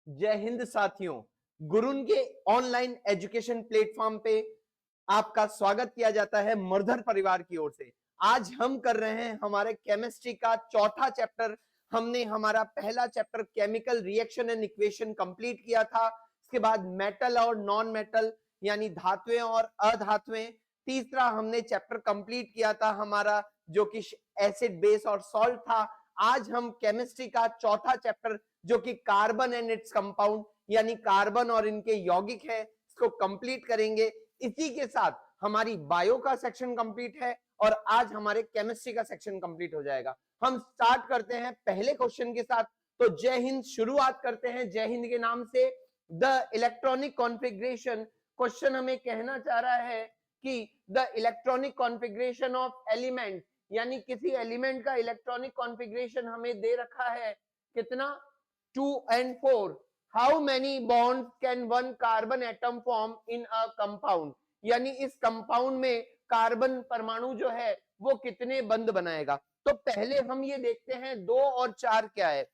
जय हिंद साथियों, गुरुन के ऑनलाइन एजुकेशन प्लेटफॉर्म पे आपका स्वागत किया जाता है मर्धर परिवार की ओर से। आज हम कर रहे हैं हमारे केमिस्ट्री का चौथा चैप्टर। हमने हमारा पहला chapter chemical reaction and equation complete किया था। इसके बाद मेटल और नॉन मेटल यानी धातुएं और अधातुएं। तीसरा हमने चैप्टर कंप्लीट किया था हमारा, जो कि एसिड बेस और सॉल्ट था। आज हम केमिस्ट्री का चौथा चैप्टर, जो कि कार्बन एंड इट्स कंपाउंड यानी कार्बन और इनके यौगिक है, इसको कंप्लीट करेंगे। इसी के साथ हमारी बायो का सेक्शन कंप्लीट है और आज हमारे केमिस्ट्री का सेक्शन कंप्लीट हो जाएगा। हम स्टार्ट करते हैं पहले क्वेश्चन के साथ। तो जय हिंद शुरुआत करते हैं जय हिंद के नाम से। द इलेक्ट्रॉनिक कॉन्फ़िगरेशन, क्वेश्चन हमें कहना चाह रहा है कि the electronic configuration of element, यानी किसी एलिमेंट का इलेक्ट्रॉनिक कॉन्फ़िगरेशन हमें दे रखा है कितना, 2 and 4. How many bonds can one carbon atom form in a compound? यानी इस कंपाउंड में कार्बन परमाणु जो है वो कितने बंध बनाएगा। तो पहले हम ये देखते हैं 2 और 4 क्या है।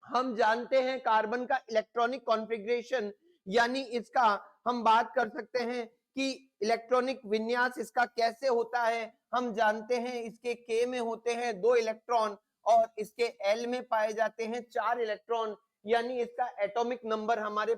हम जानते हैं कार्बन का इलेक्ट्रॉनिक कॉन्फ़िगरेशन, यानी इसका हम बात कर सकते हैं कि इलेक्ट्रॉनिक विन्यास इसका कैसे होता है। हम जानते हैं इसके K में होते हैं 2 इलेक्ट्रॉन और इसके L में पाए जाते हैं 4 इलेक्ट्रॉन। यानी इसका एटॉमिक नंबर हमारे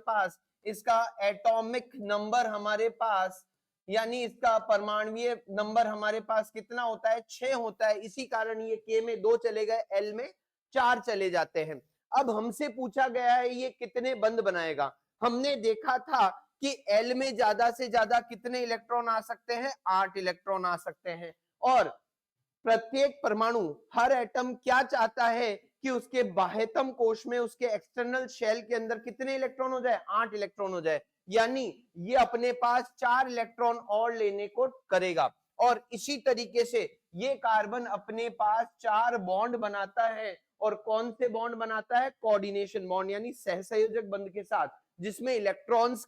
पास, यानी इसका परमाणुीय नंबर हमारे पास कितना होता है, 6 होता है। इसी कारण ये K में 2 चले गए, L में 4 चले जाते हैं। अब हमसे पूछा गया है ये कितने बंध बनाएगा। हमने देखा था कि L में ज्यादा से ज्यादा कितने इलेक्ट्रॉन आ सकते हैं, 8 इलेक्ट्रॉन आ सकते हैं। और प्रत्येक परमाणु, हर एटम क्या चाहता है कि उसके बाह्यतम कोश में, उसके एक्सटर्नल शेल के अंदर कितने इलेक्ट्रॉन हो जाए, 8 इलेक्ट्रॉन हो जाए। यानी ये अपने पास 4 इलेक्ट्रॉन और लेने को करेगा। और इसी तरीके से ये कार्बन अपने पास 4 बॉन्ड बनाता है। और कौन से बॉन्ड बनाता है, कोऑर्डिनेशन बॉन्ड यानी सहसंयोजक बंध के साथ, जिसमें इलेक्ट्रॉन्स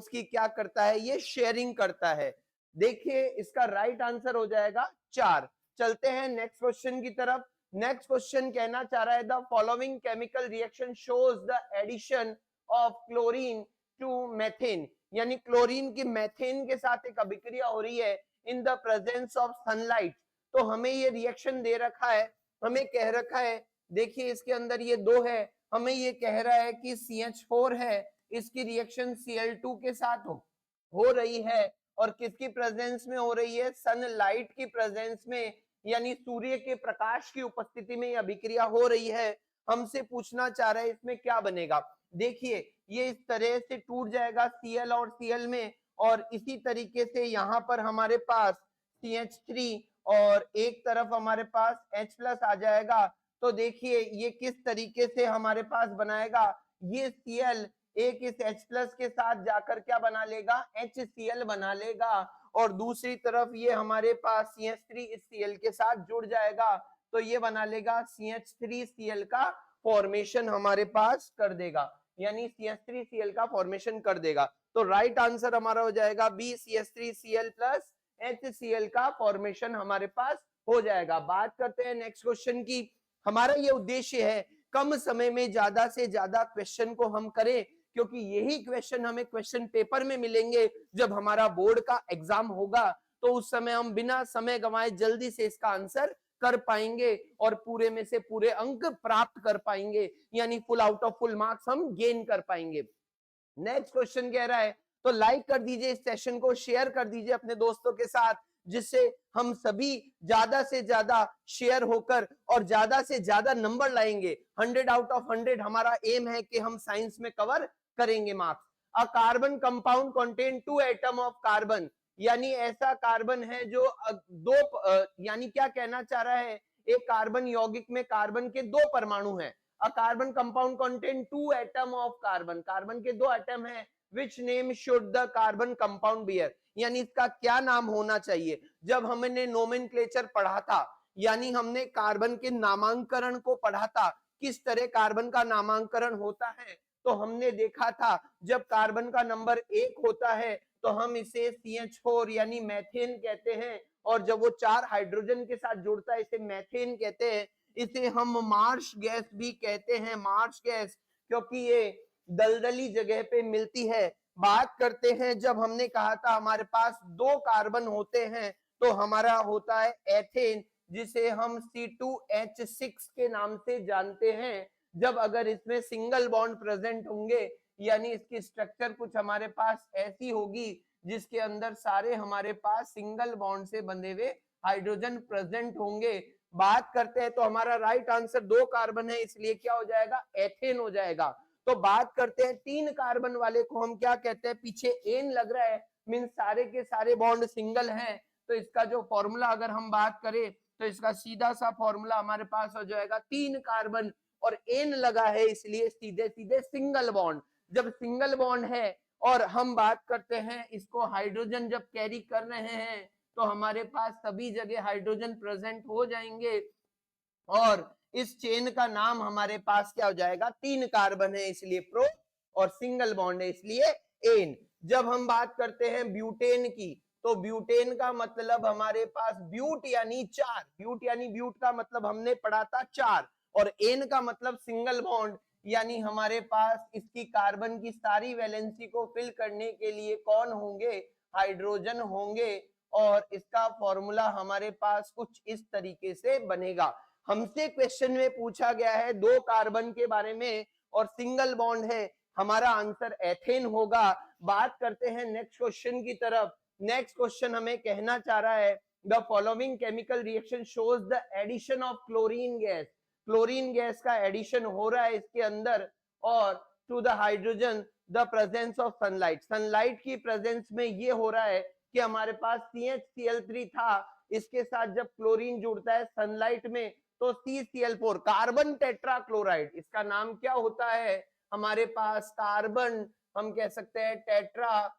की क्या करता है, ये शेयरिंग करता है। देखिए इसका राइट आंसर हो जाएगा 4। चलते हैं नेक्स्ट क्वेश्चन की तरफ। नेक्स्ट क्वेश्चन कहना चाह रहा है the following chemical reaction shows the addition of chlorine to methane, यानी क्लोरीन की मेथेन के साथ एक अभिक्रिया हो रही है in the presence of sunlight. तो हमें ये रिएक्शन दे रखा है, हमें कह रखा है, देखिए इसके अंदर ये 2 है, हमें ये कह रहा है कि CH4 है, इसकी रिएक्शन Cl2 के साथ हो रही है। और किसकी प्रेजेंस में हो रही है, सनलाइट की प्रेजेंस में, यानी सूर्य के प्रकाश की उपस्थिति में यह अभिक्रिया हो रही है। हमसे पूछना चाह रहा है इसमें क्या बनेगा। देखिए ये इस तरह से टूट जाएगा Cl और Cl में, और इसी तरीके से यहाँ पर हमारे पास CH3 और एक तरफ हमारे पास H+ आ जाएगा। तो देखिए ये किस तरीके से हमारे पास बनाएगा, ये Cl एक इस H+ के साथ जाकर क्या बना लेगा, HCl बना लेगा। और दूसरी तरफ ये हमारे पास CH3 इस Cl के साथ जुड़ जाएगा, तो ये बना लेगा CH3Cl का फॉर्मेशन हमारे पास कर देगा, यानी CH3Cl का फॉर्मेशन कर देगा। तो राइट आंसर हमारा हो जाएगा B, CH3Cl प्लस HCl का फॉर्मेशन हमारे पास हो जाएगा। बात करते हैं नेक्स्ट क्वेश्चन की। हमारा ये उद्देश्य है कम समय में ज्यादा से ज्यादा क्वेश्चन को हम करें, क्योंकि यही क्वेश्चन हमें क्वेश्चन पेपर में मिलेंगे जब हमारा बोर्ड का एग्जाम होगा। तो उस समय हम बिना समय गंवाए जल्दी से इसका आंसर कर पाएंगे और पूरे में से पूरे अंक प्राप्त कर पाएंगे, यानी full out of full marks हम गेन कर पाएंगे। नेक्स्ट क्वेश्चन कह रहा है, तो लाइक कर दीजिए इस सेशन को, शेयर कर दीजिए अपने दोस्तों के साथ, जिससे हम सभी ज्यादा से ज्यादा शेयर होकर और ज्यादा से ज्यादा नंबर लाएंगे। 100 आउट ऑफ 100 हमारा एम है कि हम साइंस में कवर करेंगे marks. A carbon compound contain 2 atom of carbon, यानी ऐसा कार्बन है जो यानी क्या कहना चाह रहा है, एक कार्बन यौगिक में कार्बन के 2 परमाणु हैं। A carbon compound contain 2 atom of carbon, carbon के 2 एटम हैं। Which name should the carbon compound bear, यानी इसका क्या नाम होना चाहिए। जब हमने नोमेनक्लेचर पढ़ा था, यानी हमने कार्बन के नामांकरण को पढ़ा था, किस तरह कार्बन का नामांकरण होता है, तो हमने देखा था जब कार्बन का नंबर 1 होता है तो हम इसे CH4 यानी मैथेन कहते हैं, और जब वो 4 हाइड्रोजन के साथ जुड़ता है इसे मैथेन कहते हैं। इसे हम मार्श गैस भी कहते हैं, मार्श गैस। क्योंकि ये दलदली जगह पे मिलती है। बात करते हैं, जब हमने कहा था हमारे पास 2 कार्बन होते हैं तो हमारा होता है एथेन, जिसे हम C2H6 के नाम से जानते हैं। जब अगर इसमें सिंगल बॉन्ड प्रेजेंट होंगे, यानी इसकी स्ट्रक्चर कुछ हमारे पास ऐसी होगी जिसके अंदर सारे हमारे पास सिंगल बॉन्ड से बंधे हुए हाइड्रोजन प्रेजेंट होंगे। बात करते हैं तो हमारा राइट आंसर 2 कार्बन है, इसलिए क्या हो जाएगा, एथेन हो जाएगा। तो बात करते हैं 3 कार्बन वाले को हम क्या कहते हैं, पीछे एन लग रहा है, मीन सारे के सारे बॉन्ड सिंगल हैं। तो इसका जो फॉर्मूला अगर हम बात करें तो इसका सीधा सा फॉर्मूला हमारे पास हो जाएगा 3 कार्बन और एन लगा है, इसलिए सीधे सीधे सिंगल बॉन्ड। जब सिंगल बॉन्ड है और हम बात करते हैं इसको हाइड्रोजन जब कैरी कर रहे हैं तो हमारे पास सभी जगह हाइड्रोजन प्रेजेंट हो जाएंगे और इस चेन का नाम हमारे पास क्या हो जाएगा, 3 कार्बन है इसलिए प्रो और सिंगल बॉन्ड है इसलिए एन। जब हम बात करते हैं ब्यूटेन की, तो ब्यूटेन का मतलब हमारे पास ब्यूट यानी 4, ब्यूट यानी ब्यूट का मतलब हमने पढ़ा था 4 और एन का मतलब सिंगल बॉन्ड, यानी हमारे पास इसकी कार्बन की सारी वैलेंसी को फिल करने के लिए कौन होंगे, हाइड्रोजन होंगे। और इसका फॉर्मूला हमारे पास कुछ इस तरीके से बनेगा। हमसे क्वेश्चन में पूछा गया है 2 कार्बन के बारे में और सिंगल बॉन्ड है, हमारा आंसर एथेन होगा। बात करते हैं नेक्स्ट क्वेश्चन की तरफ। नेक्स्ट क्वेश्चन हमें कहना चाह रहा है the following chemical reaction shows the addition of chlorine gas. Chlorine gas का एडिशन हो रहा है इसके अंदर और to the hydrogen the presence of sunlight. Sunlight की प्रेजेंस में ये हो रहा है कि हमारे पास CHCl3 था, इसके साथ जब क्लोरीन जुड़ता है सनलाइट में तो CCl4 कार्बन टेट्रा क्लोराइड, इसका नाम क्या होता है हमारे पास, कार्बन हम कह सकते हैं टेट्रा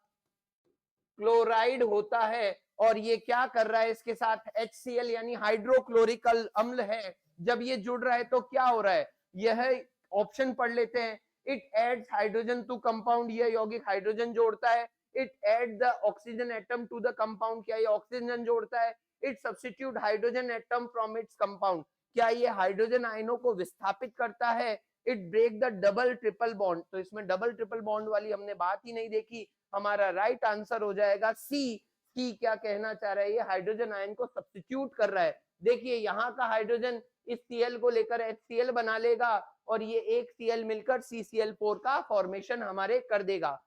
क्लोराइड होता है। और ये क्या कर रहा है, इसके साथ HCl यानी हाइड्रोक्लोरिक अम्ल है, जब ये जुड़ रहा है तो क्या हो रहा है, यह ऑप्शन पढ़ लेते हैं। It adds hydrogen to compound, ये यौगिक हाइड्रोजन जोड़ता है। It add the oxygen atom to the compound, क्या ये ऑक्सीजन जोड़ता है। It substitute hydrogen atom from its compound, क्या ये हाइड्रोजन आयनों को विस्थापित करता है। It break the double triple bond, तो इसमें डबल ट्रिपल बॉन्ड वाली हमने बात ही नहीं देखी, हमारा राइट आंसर हो जाएगा सी। सी क्या कहना चाह रहा है, ये हाइड्रोजन आयन को सब्स्टिट्यूट कर रहा है। देखिए यहाँ का हाइड्रोजन इस Cl को लेकर HCl बना लेगा और ये एक Cl मिलकर CCl4 का फॉर्मेशन हमारे कर देगा।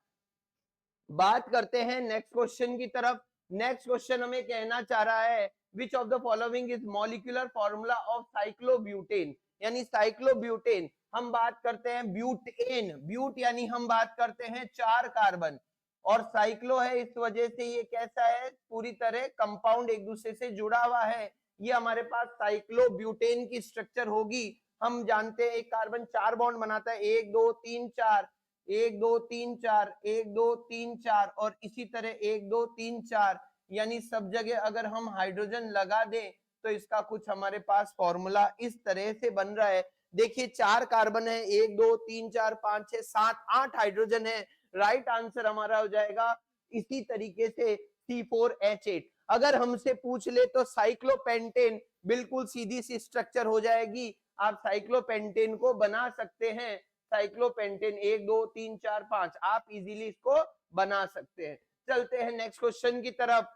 बात करते हैं नेक्स्ट क्वेश्चन की तरफ। नेक्स्ट क्वेश्चन हमें कहना चाह रहा है विच of the following is molecular formula of cyclobutane, यानी साइक्लोब्यूटेन। हम बात करते हैं ब्यूटेन, ब्यूट यानी हम बात करते हैं 4 कार्बन और साइक्लो है, इस वजह से ये कैसा है, पूरी तरह कंपाउंड एक दूसरे से जुड़ा हुआ है। ये हमारे पास साइक्लोब्यूटेन की स्ट्रक्चर होगी। हम जानते हैं एक कार्बन 4 बॉन्ड बनाता है, 1 2 3 4, 1 2 3 4, 1 2 3 4 और इसी तरह 1 2 3 4, यानी सब जगह अगर हम हाइड्रोजन लगा दें तो इसका कुछ हमारे पास फॉर्मूला इस तरह से बन रहा है। देखिए 4 कार्बन है, 1 2 3 4 5 6 7 8 हाइड्रोजन है, राइट आंसर हमारा हो जाएगा इसी तरीके से C4H8। अगर हमसे पूछ ले तो साइक्लोपेंटेन, बिल्कुल सीधी सी स्ट्रक्चर हो जाएगी, आप साइक्लोपेंटेन को बना सकते हैं। साइक्लोपेंटेन 1 2 3 4 5 आप इजीली इसको बना सकते हैं। चलते हैं नेक्स्ट क्वेश्चन की तरफ।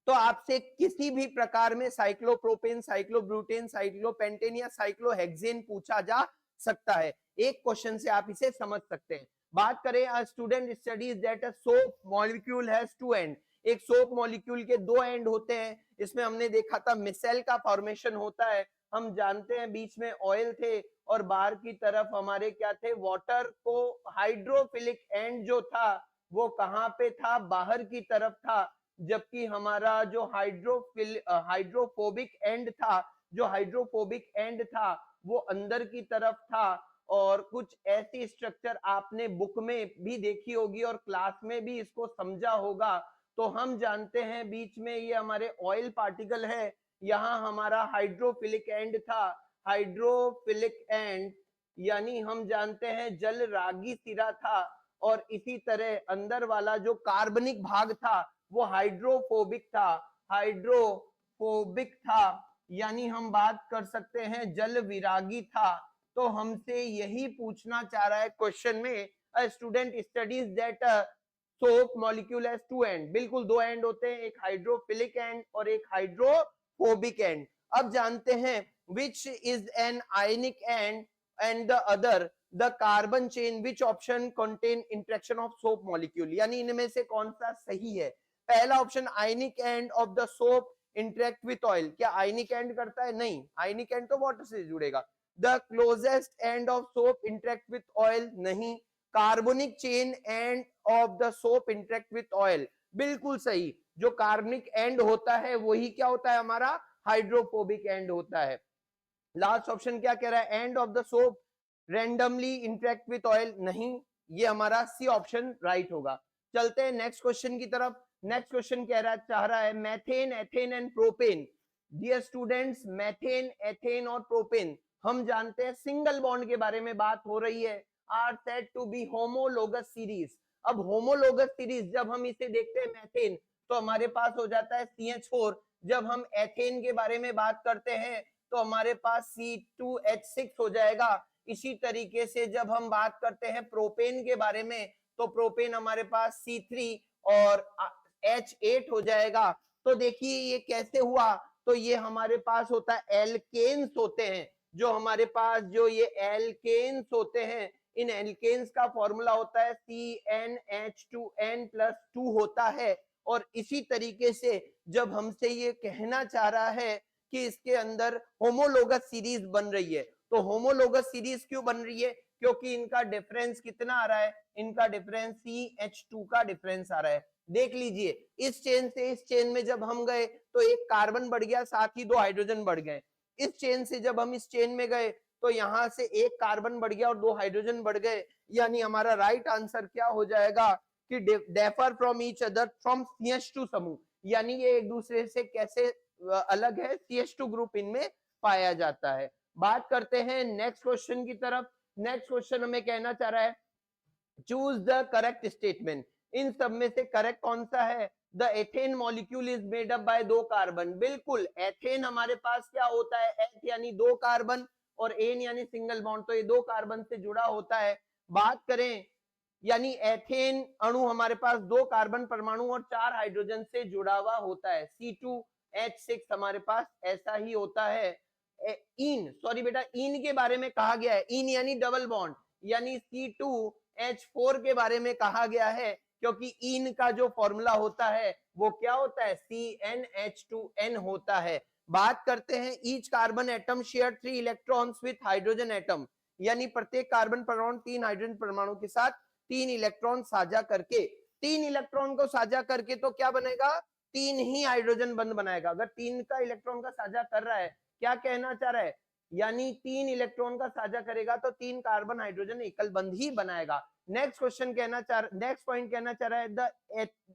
तो आपसे किसी भी प्रकार में साइक्लोप्रोपेन, साइक्लोब्यूटेन, साइक्लोपेंटेन या साइक्लोहेक्सेन पूछा जा सकता है, एक क्वेश्चन से आप इसे समझ सकते हैं। बात करें अ student studies that a soap molecule has 2 and, एक सोप मॉलिक्यूल के 2 एंड होते हैं। इसमें हमने देखा था मिसेल का फॉर्मेशन होता है, हम जानते हैं बीच में ऑयल थे और बाहर की तरफ हमारे क्या थे, वाटर। को हाइड्रोफिलिक एंड जो था वो कहाँ पे था, बाहर की तरफ था, जबकि हमारा जो हाइड्रोफोबिक एंड था, जो हाइड्रोफोबिक एंड था वो अंदर की तरफ था। और कुछ ऐसी स्ट्रक्चर आपने बुक में भी देखी होगी और क्लास में भी इसको समझा होगा। तो हम जानते हैं बीच में ये हमारे ऑयल पार्टिकल है, यहाँ हमारा हाइड्रोफिलिक एंड था, हाइड्रोफिलिक एंड यानी हम जानते हैं जल रागी सिरा था। और इसी तरह अंदर वाला जो कार्बनिक भाग था वो हाइड्रोफोबिक था, हाइड्रोफोबिक था, यानी हम बात कर सकते हैं जल विरागी था। तो हमसे यही पूछना चाह रहा है क्वेश्चन में, a student studies that soap molecule has two end, बिल्कुल दो एंड होते हैं, एक हाइड्रोफिलिक एंड और एक हाइड्रोफोबिक एंड। अब जानते हैं which is an ionic and and the other the carbon chain, which option contain interaction of soap molecule, यानी इनमें से कौन सा सही है। पहला option ionic and of the soap interact with oil, क्या आयनिक एंड करता है? नहीं, आयनिक एंड तो वाटर से जुड़ेगा। The closest end of soap interact with oil, नहीं। Carbonic chain end of the soap interact with oil, बिल्कुल सही, जो कार्बनिक एंड होता है वही क्या होता है हमारा हाइड्रोफोबिक एंड होता है। लास्ट ऑप्शन क्या कह रहा है, and of the soap randomly interact with oil, नहीं, ये हमारा सी ऑप्शन राइट होगा। चलते हैं नेक्स्ट क्वेश्चन की तरफ। नेक्स्ट क्वेश्चन कह रहा चाह रहा है methane, ethane and propane. Dear students, methane, ethane और प्रोपेन हम जानते हैं सिंगल बॉन्ड के बारे में बात हो रही है, are said to be homologous series. अब होमोलोगस सीरीज जब हम इसे देखते हैं मैथेन तो हमारे पास हो जाता है CH4, जब हम एथेन के बारे में बात करते हैं तो हमारे पास C2H6 हो जाएगा। इसी तरीके से जब हम बात करते हैं प्रोपेन के बारे में तो प्रोपेन हमारे पास C3 और H8 हो जाएगा। तो देखिए ये कैसे हुआ, तो ये हमारे पास होता है एल्केन्स होते हैं, जो हमारे पास जो ये एल्केन्स होते हैं, इन एल्केन्स का फॉर्मूला होता है CnH2n+2 होता है। और इसी तरीके से जब हमसे ये कहना चाह रहा है कि इसके अंदर होमोलोगस सीरीज बन रही है, तो होमोलोगस सीरीज क्यों बन रही है, क्योंकि इनका डिफरेंस कितना आ रहा है, इनका डिफरेंस CH2 का डिफरेंस आ रहा है। देख लीजिए इस चेन से इस चेन में जब हम गए तो एक कार्बन बढ़ गया, साथ ही दो हाइड्रोजन बढ़ गए। इस चेन से जब हम इस चेन में गए तो यहां से एक कार्बन बढ़ गया और दो हाइड्रोजन बढ़ गए, यानी हमारा राइट आंसर क्या हो जाएगा कि defer from each other from CH2 समूह, यानी ये एक दूसरे से कैसे अलग है, CH2 ग्रुप इनमें पाया जाता है। बात करते हैं नेक्स्ट क्वेश्चन की तरफ। नेक्स्ट क्वेश्चन हमें कहना चाह रहा है चूज द करेक्ट स्टेटमेंट, इन सब में से करेक्ट कौन सा है। The ethane molecule is made up by दो कार्बन, बिल्कुल एथेन हमारे पास क्या होता है, एथ यानी दो कार्बन और एन यानी सिंगल बॉन्ड, तो ये दो कार्बन से जुड़ा होता है। बात करें यानी एथेन अणु हमारे पास दो कार्बन परमाणु और चार हाइड्रोजन से जुड़ा हुआ होता है, C2H6 हमारे पास ऐसा ही होता है। इन सॉरी बेटा, इन के बारे में कहा गया है, इन यानी डबल बॉन्ड, यानी C2H4 के बारे में कहा गया है, क्योंकि इन का जो फॉर्मूला होता है वो क्या होता है, CnH2n होता है। बात करते हैं each carbon atom share 3 electrons with hydrogen atom, यानी प्रत्येक कार्बन परमाणु तीन हाइड्रोजन परमाणु के साथ तीन इलेक्ट्रॉन साझा करके, तीन इलेक्ट्रॉन को साझा करके तो क्या बनेगा, तीन ही हाइड्रोजन बंद बनाएगा। अगर तीन का इलेक्ट्रॉन का साझा कर रहा है, क्या कहना चाह रहा है, यानी तीन इलेक्ट्रॉन का साझा करेगा तो तीन कार्बन हाइड्रोजन एकल बंध ही बनाएगा। नेक्स्ट क्वेश्चन कहना चाह नेक्स्ट पॉइंट कहना चाह रहा है द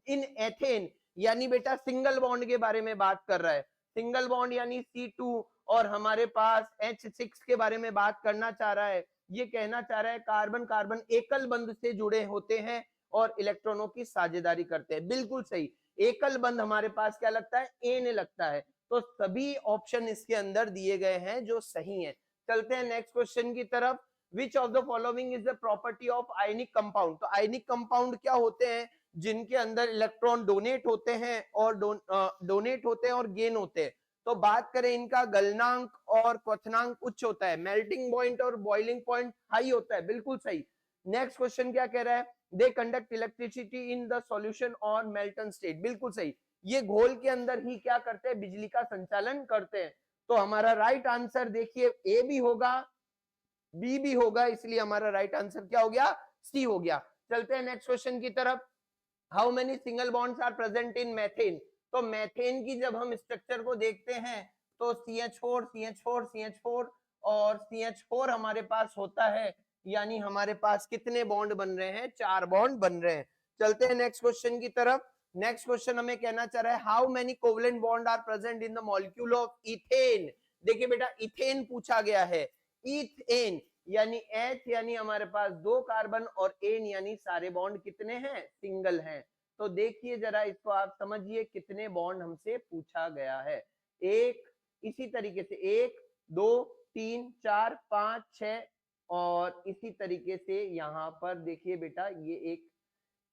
इन एथेन, यानी बेटा सिंगल बॉन्ड के बारे में बात कर रहा है, सिंगल बॉन्ड यानी C2 और हमारे पास H6 के बारे में बात करना चाह रहा है। ये कहना चाह रहा है कार्बन कार्बन एकल बंध से जुड़े होते हैं और इलेक्ट्रॉनों की साझेदारी करते हैं, बिल्कुल सही, एकल बंध हमारे पास क्या लगता है, एन लगता है। तो सभी ऑप्शन इसके अंदर दिए गए हैं जो सही हैं। चलते हैं नेक्स्ट क्वेश्चन की तरफ। विच of the following is the property of ionic compound, तो आयनिक कंपाउंड क्या होते हैं, जिनके अंदर इलेक्ट्रॉन डोनेट होते हैं और डोनेट होते हैं और गेन होते हैं। तो बात करें इनका गलनांक और क्वथनांक उच्च होता है, मेल्टिंग पॉइंट और बॉइलिंग पॉइंट हाई होता है, बिल्कुल सही। नेक्स्ट क्वेश्चन क्या कह रहा है, they conduct electricity in the solution और मेल्टन स्टेट, बिल्कुल सही, ये घोल के अंदर ही क्या करते हैं, बिजली का संचालन करते हैं। तो हमारा राइट आंसर देखिए ए भी होगा बी भी होगा, इसलिए हमारा राइट आंसर क्या हो गया, सी हो गया। चलते हैं नेक्स्ट क्वेश्चन की तरफ। How many single bonds are present in methane, तो मैथेन की जब हम स्ट्रक्चर को देखते हैं तो CH4 CH4 CH4 और CH4 हमारे पास होता है, यानी हमारे पास कितने बॉन्ड बन रहे हैं, चार बॉन्ड बन रहे हैं। चलते हैं नेक्स्ट क्वेश्चन की तरफ। नेक्स्ट क्वेश्चन हमें कहना चाह रहा है how many covalent bond are present in the molecule of ethane. देखिए बेटा इथेन पूछा गया है, इथेन यानी एच यानी हमारे पास दो कार्बन और एन यानी सारे बॉन्ड कितने हैं, सिंगल हैं। तो देखिए जरा इसको आप समझिए कितने बॉन्ड हमसे पूछा गया है, एक, इसी तरीके से एक, दो, 3 4 5 6 और इसी तरीके से यहाँ पर देखिए बेटा ये एक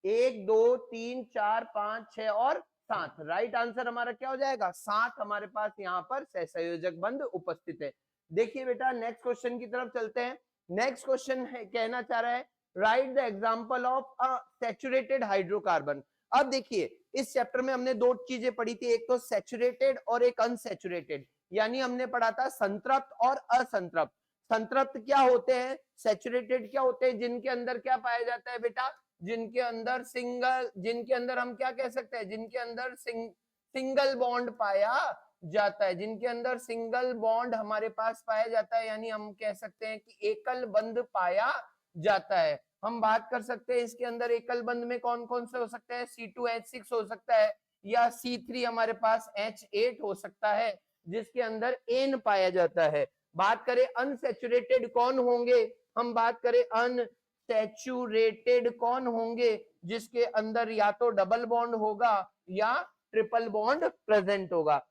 1 2 3 4 5 6 और 7। राइट आंसर हमारा क्या हो जाएगा? 7 हमारे पास यहाँ पर सहसंयोजक बंध उपस्थित है। देखिए बेटा नेक्स्ट क्वेश्चन की तरफ चलते हैं। नेक्स्ट क्वेश्चन है कहना चाह रहा है right the example of a saturated hydrocarbon. अब देखिए इस चैप्टर में हमने दो चीजें पढ़ी थी, एक तो सैचुरेटेड और एक अनसैचुरेटेड, यानी हमने पढ़ा था संतृप्त और असंतृप्त। संतृप्त क्या होते हैं, सैचुरेटेड क्या होते हैं? जिनके अंदर क्या पाया जाता है बेटा? जिनके अंदर हम क्या कह सकते हैं? जिनके अंदर सिंगल बॉन्ड पाया जाता है, जिनके अंदर सिंगल बॉन्ड हमारे पास पाया जाता है, यानी हम कह सकते हैं कि एकल बंध पाया जाता है। हम बात कर सकते हैं इसके अंदर एकल बंध में कौन कौन से हो सकते हैं? C2H6 हो सकता है, या C3 हमारे पास H8 हो सकता है, जिसके अंदर एन पाया जाता है। बात करें अनसैचुरेटेड कौन होंगे? हम बात करें अनसैचुरेटेड कौन होंगे? जिसके अंदर या तो डबल बॉन्ड होगा या ट्रिपल बॉन्ड प्रेजेंट होगा।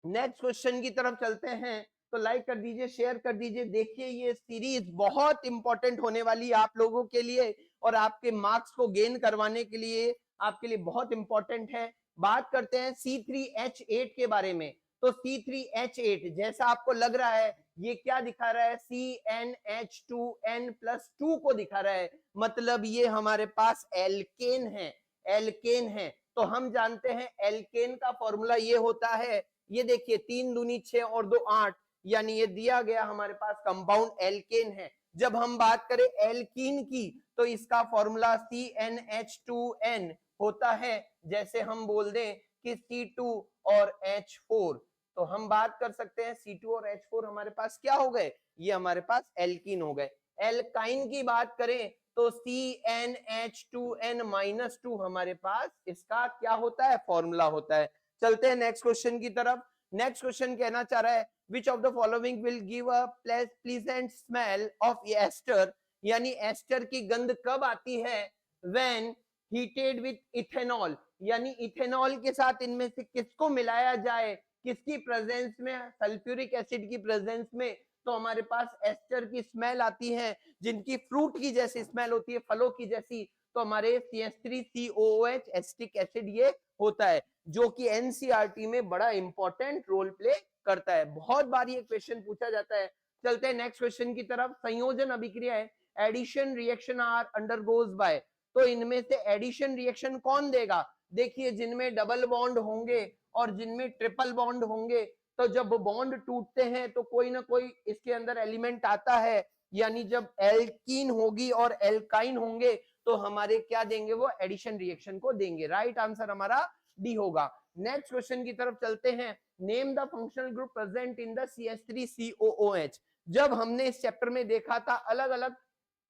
नेक्स्ट क्वेश्चन की तरफ चलते हैं, तो लाइक कर दीजिए, शेयर कर दीजिए। देखिए ये सीरीज बहुत इंपॉर्टेंट होने वाली है आप लोगों के लिए और आपके मार्क्स को गेन करवाने के लिए आपके लिए बहुत इंपॉर्टेंट है। बात करते हैं C3H8 के बारे में। तो C3H8 जैसा आपको लग रहा है ये क्या दिखा रहा है? CnH2n+2 को दिखा रहा है, मतलब ये हमारे पास एल्केन है। एल्केन है तो हम जानते हैं एल्केन का फॉर्मूला ये होता है, ये देखिए 3 दूनी 6 और 2 8, यानी ये दिया गया हमारे पास कंपाउंड एल्केन है। जब हम बात करें एल्कीन की तो इसका फॉर्मूला CnH2n होता है, जैसे हम बोल दें कि C2 और H4। तो हम बात कर सकते हैं C2 और H4 हमारे पास क्या हो गए? ये हमारे पास एल्कीन हो गए। एल्काइन की बात करें तो CnH2n-2 हमारे पास इसका क्या होता है? फॉर्मूला होता है। चलते हैं नेक्स्ट क्वेश्चन की तरफ। नेक्स्ट क्वेश्चन कहना चाह रहा है which of the following will give a pleasant smell of ester, यानी एस्टर की गंध कब आती है? when heated with ethanol, यानी इथेनॉल के साथ इनमें से किसको मिलाया जाए? किसकी प्रेजेंस में? सल्फ्यूरिक एसिड की प्रेजेंस में। तो हमारे पास एस्टर की स्मेल आती है, जिनकी फ्रूट की जैसी स्मेल होती है, फलों की जैसी। तो हमारे CH3COOH एसिटिक एसिड ये होता है, जो कि एनसीईआरटी में बड़ा इंपॉर्टेंट रोल प्ले करता है। बहुत बार ये क्वेश्चन पूछा जाता है। चलते हैं नेक्स्ट क्वेश्चन की तरफ। संयोजन अभिक्रिया है, addition reaction are undergoes by. तो इनमें से एडिशन रिएक्शन कौन देगा? देखिए जिनमें डबल बॉन्ड होंगे और जिनमें ट्रिपल बॉन्ड होंगे, तो जब बॉन्ड टूटते हैं तो कोई ना कोई इसके अंदर एलिमेंट आता है, यानी जब एल्कीन होगी और एल्काइन होंगे तो हमारे क्या देंगे? वो एडिशन रिएक्शन को देंगे। राइट आंसर हमारा डी होगा। नेक्स्ट क्वेश्चन की तरफ चलते हैं। Name the functional group present in the CH3COOH। जब हमने इस चैप्टर में देखा था अलग अलग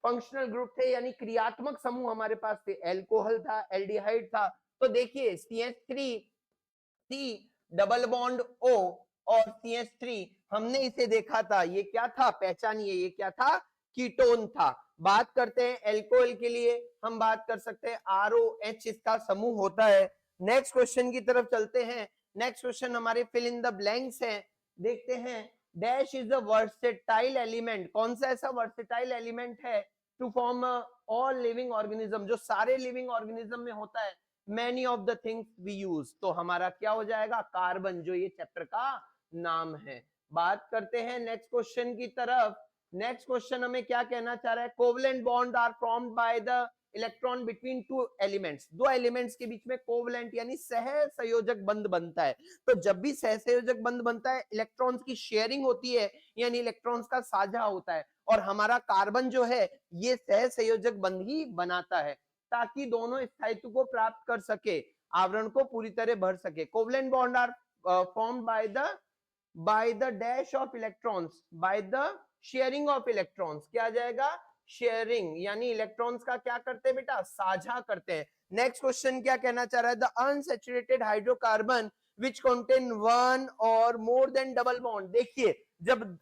फंक्शनल ग्रुप थे, यानी क्रियात्मक समूह हमारे पास थे, एल्कोहल था, एल्डिहाइड था। तो देखिए CH3C डबल बॉन्ड O और CH3 हमने इसे देखा था, ये क्या था? पहचानिए, ये क्या था? कीटोन था। बात करते हैं एल्कोहल के लिए, हम बात कर सकते हैं ROH इसका समूह होता है। नेक्स्ट क्वेश्चन की तरफ चलते हैं। नेक्स्ट क्वेश्चन हमारे फिल इन द ब्लैंक्स हैं। देखते हैं dash is a versatile element. कौन सा ऐसा वर्सेटाइल एलिमेंट है to form all living organism, जो सारे लिविंग ऑर्गेनिज्म में होता है? Many of the things we use. तो हमारा क्या हो जाएगा? कार्बन, जो ये चैप्टर का नाम है। बात करते हैं नेक्स्ट क्वेश्चन की तरफ। नेक्स्ट क्वेश्चन हमें क्या कहना चाह रहा है? Covalent bond are formed by the electron between two elements. दो एलिमेंट्स के बीच में कोवलेंट यानी सहसंयोजक बंध बनता है। तो जब भी सहसंयोजक बंध बनता है इलेक्ट्रॉन्स की शेयरिंग होती है, यानी इलेक्ट्रॉन्स का साझा होता है, और हमारा कार्बन जो है ये सहसंयोजक बंध ही बनाता है, ताकि दोनों स्थायित्व को प्राप्त कर सके, आवरण को पूरी तरह भर सके। Covalent bond are formed by the dash of electrons, by the sharing of electrons. क्या आ जाएगा? शेयरिंग, यानी इलेक्ट्रॉन्स का क्या करते हैं बेटा? साझा करते हैं। नेक्स्ट क्वेश्चन क्या कहना चाह रहा है? The unsaturated hydrocarbon which contain one or more than double bond। देखिए जब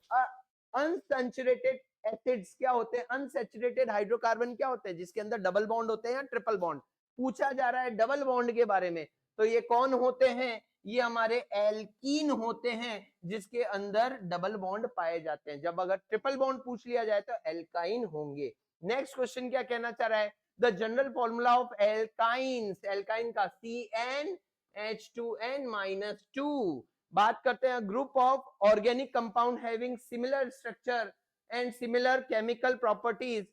अनसैचुरेटेड एसिड्स क्या होते हैं? अनसैचुरेटेड हाइड्रोकार्बन क्या होते हैं? जिसके अंदर डबल बॉन्ड होते हैं या ट्रिपल बॉन्ड। पूछा जा रहा है डबल बॉन्ड के बारे में, तो ये कौन होते हैं? ये हमारे एल्कीन होते हैं जिसके अंदर डबल बॉन्ड पाए जाते हैं। जब अगर ट्रिपल बॉन्ड पूछ लिया जाए तो एल्काइन होंगे। नेक्स्ट क्वेश्चन क्या कहना चाह रहा है, the general formula of alkynes, alkyne का CnH2n-2। बात करते हैं group of organic compound having similar structure and similar chemical properties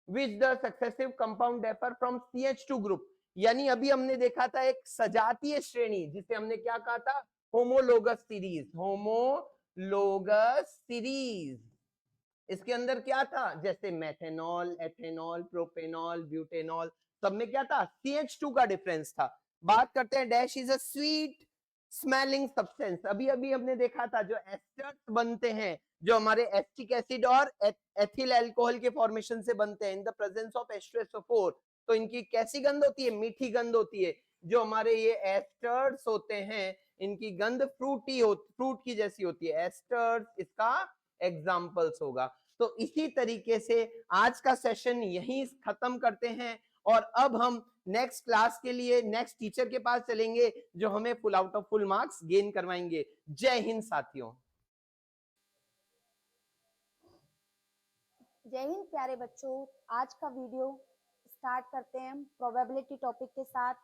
which the successive compound differ from CH2 group। यानी अभी हमने देखा था एक सजातीय श्रेणी जिसे हमने क्या कहा था, होमोलोगस सीरीज, होमोलोगस सीरीज। इसके अंदर क्या था, जैसे मेथेनॉल, एथेनॉल, प्रोपेनॉल, ब्यूटेनॉल, सब में क्या था, CH2 का डिफरेंस था। बात करते हैं dash is a sweet smelling substance. अभी अभी हमने देखा था जो एस्टर्स बनते हैं, जो हमारे एसिटिक एसिड और एथिल अल्कोहल के फॉर्मेशन से बनते हैं इन द प्रेजेंस ऑफ H2SO4, तो इनकी कैसी गंध होती है, मीठी गंध होती है। जो हमारे ये एस्टर्स होते हैं इनकी गंध फ्रूट की जैसी होती है। एस्टर्स इसका एग्जाम्पल्स होगा। तो इसी तरीके से आज का सेशन यहीं खत्म करते हैं और अब हम नेक्स्ट क्लास के लिए नेक्स्ट टीचर के पास चलेंगे जो हमें full out of full marks gain करवाएंगे। जय हिंद साथियों। जय हिंद प्यारे बच्चों। आज का वीडियो स्टार्ट करते हैं प्रोबेबिलिटी टॉपिक के साथ।